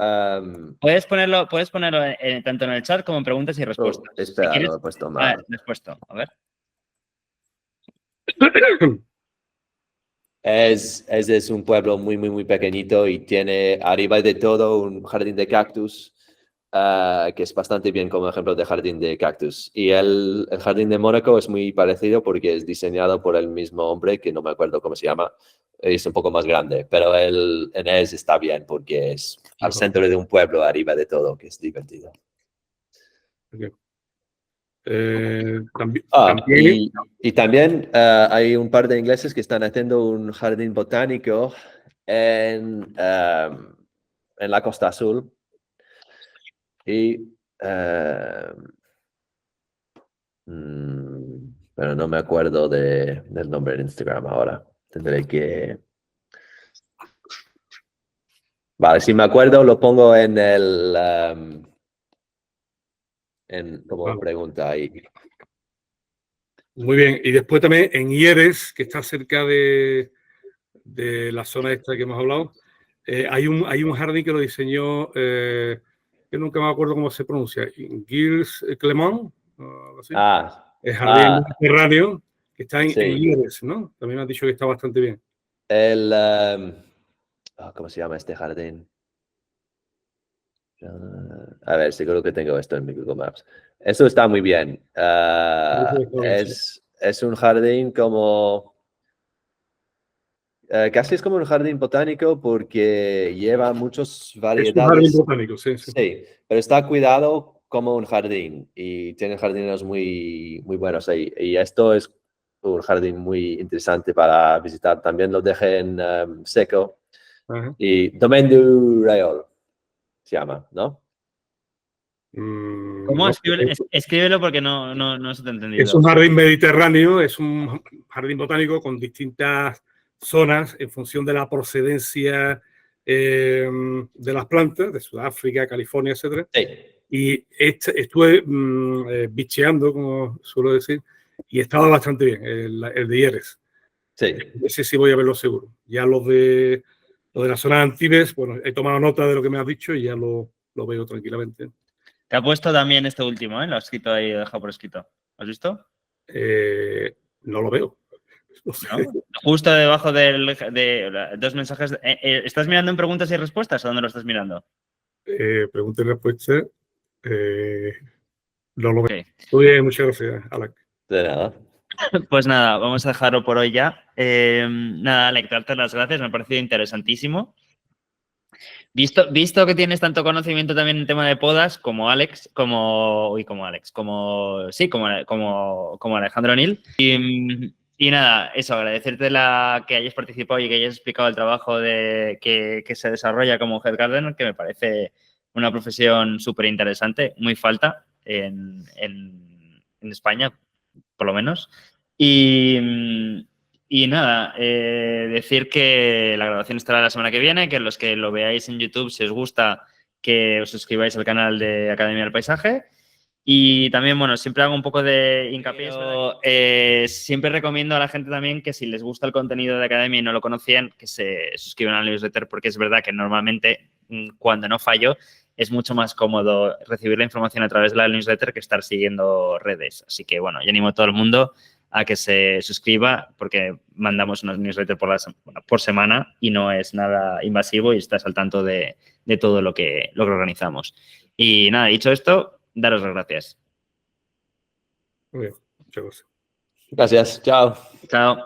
Puedes ponerlo tanto en el chat como en preguntas y respuestas. espera, Si quieres, lo he puesto mal. lo has puesto. A ver. Es un pueblo muy, muy, muy pequeñito y tiene arriba de todo un jardín de cactus que es bastante bien como ejemplo de jardín de cactus. Y el jardín de Mónaco es muy parecido porque es diseñado por el mismo hombre, que no me acuerdo cómo se llama, es un poco más grande, pero el Enes está bien porque es al centro de un pueblo arriba de todo, que es divertido. Okay. Y también hay un par de ingleses que están haciendo un jardín botánico en la Costa Azul. Y, pero no me acuerdo del nombre de Instagram ahora. Tendré que... Vale, si me acuerdo lo pongo en como pregunta ahí. Muy bien. Y después también en Hieres, que está cerca de la zona esta que hemos hablado, hay un jardín que lo diseñó, que nunca me acuerdo cómo se pronuncia, Gilles Clement, algo así. El jardín mediterráneo, que está en Hieres, ¿no? También me han dicho que está bastante bien. ¿Cómo se llama este jardín? A ver, seguro que tengo esto en mi Google Maps. Eso está muy bien. Es un jardín como... casi es como un jardín botánico porque lleva muchas variedades. Es un jardín botánico, sí. Sí, pero está cuidado como un jardín y tiene jardineros muy, muy buenos ahí. Y esto es un jardín muy interesante para visitar. También lo dejé en seco. Y Domaine du Rayol se llama, ¿no? ¿Cómo? No, Escríbelo porque no se te ha entendido. Es un jardín mediterráneo, es un jardín botánico con distintas zonas en función de la procedencia de las plantas, de Sudáfrica, California, etc. Sí. Y estuve bicheando, como suelo decir, y estaba bastante bien, el de Hieres. Sí. Ese sí voy a verlo seguro. Ya los de la zona de Antibes, bueno, he tomado nota de lo que me has dicho y ya lo veo tranquilamente. Te ha puesto también este último, ¿eh? Lo has escrito ahí, lo he dejado por escrito. ¿Has visto? No lo veo. No sé. ¿No? Justo debajo de 2 mensajes. ¿Estás mirando en preguntas y respuestas o dónde lo estás mirando? Pregunta y respuesta. No lo veo. Okay. Muy bien, muchas gracias, Alec. De nada. Pues nada, vamos a dejarlo por hoy ya. Nada, Alec, darte las gracias, me ha parecido interesantísimo. Visto que tienes tanto conocimiento también en tema de podas como Alex, como Alejandro O'Neill. Y nada, eso, agradecerte que hayas participado y que hayas explicado el trabajo que se desarrolla como Head Gardener, que me parece una profesión súper interesante, muy falta en España, por lo menos. Y nada, decir que la grabación estará la semana que viene, que los que lo veáis en YouTube, si os gusta, que os suscribáis al canal de Academia del Paisaje. Y también, bueno, siempre hago un poco de hincapié. Siempre recomiendo a la gente también que si les gusta el contenido de Academia y no lo conocían, que se suscriban al newsletter, porque es verdad que normalmente cuando no fallo es mucho más cómodo recibir la información a través de la newsletter que estar siguiendo redes. Así que, bueno, yo animo a todo el mundo a que se suscriba porque mandamos unos newsletters por semana y no es nada invasivo y estás al tanto de todo lo que organizamos. Y nada, dicho esto, daros las gracias. Muy bien, muchas gracias. Gracias. Chao. Chao.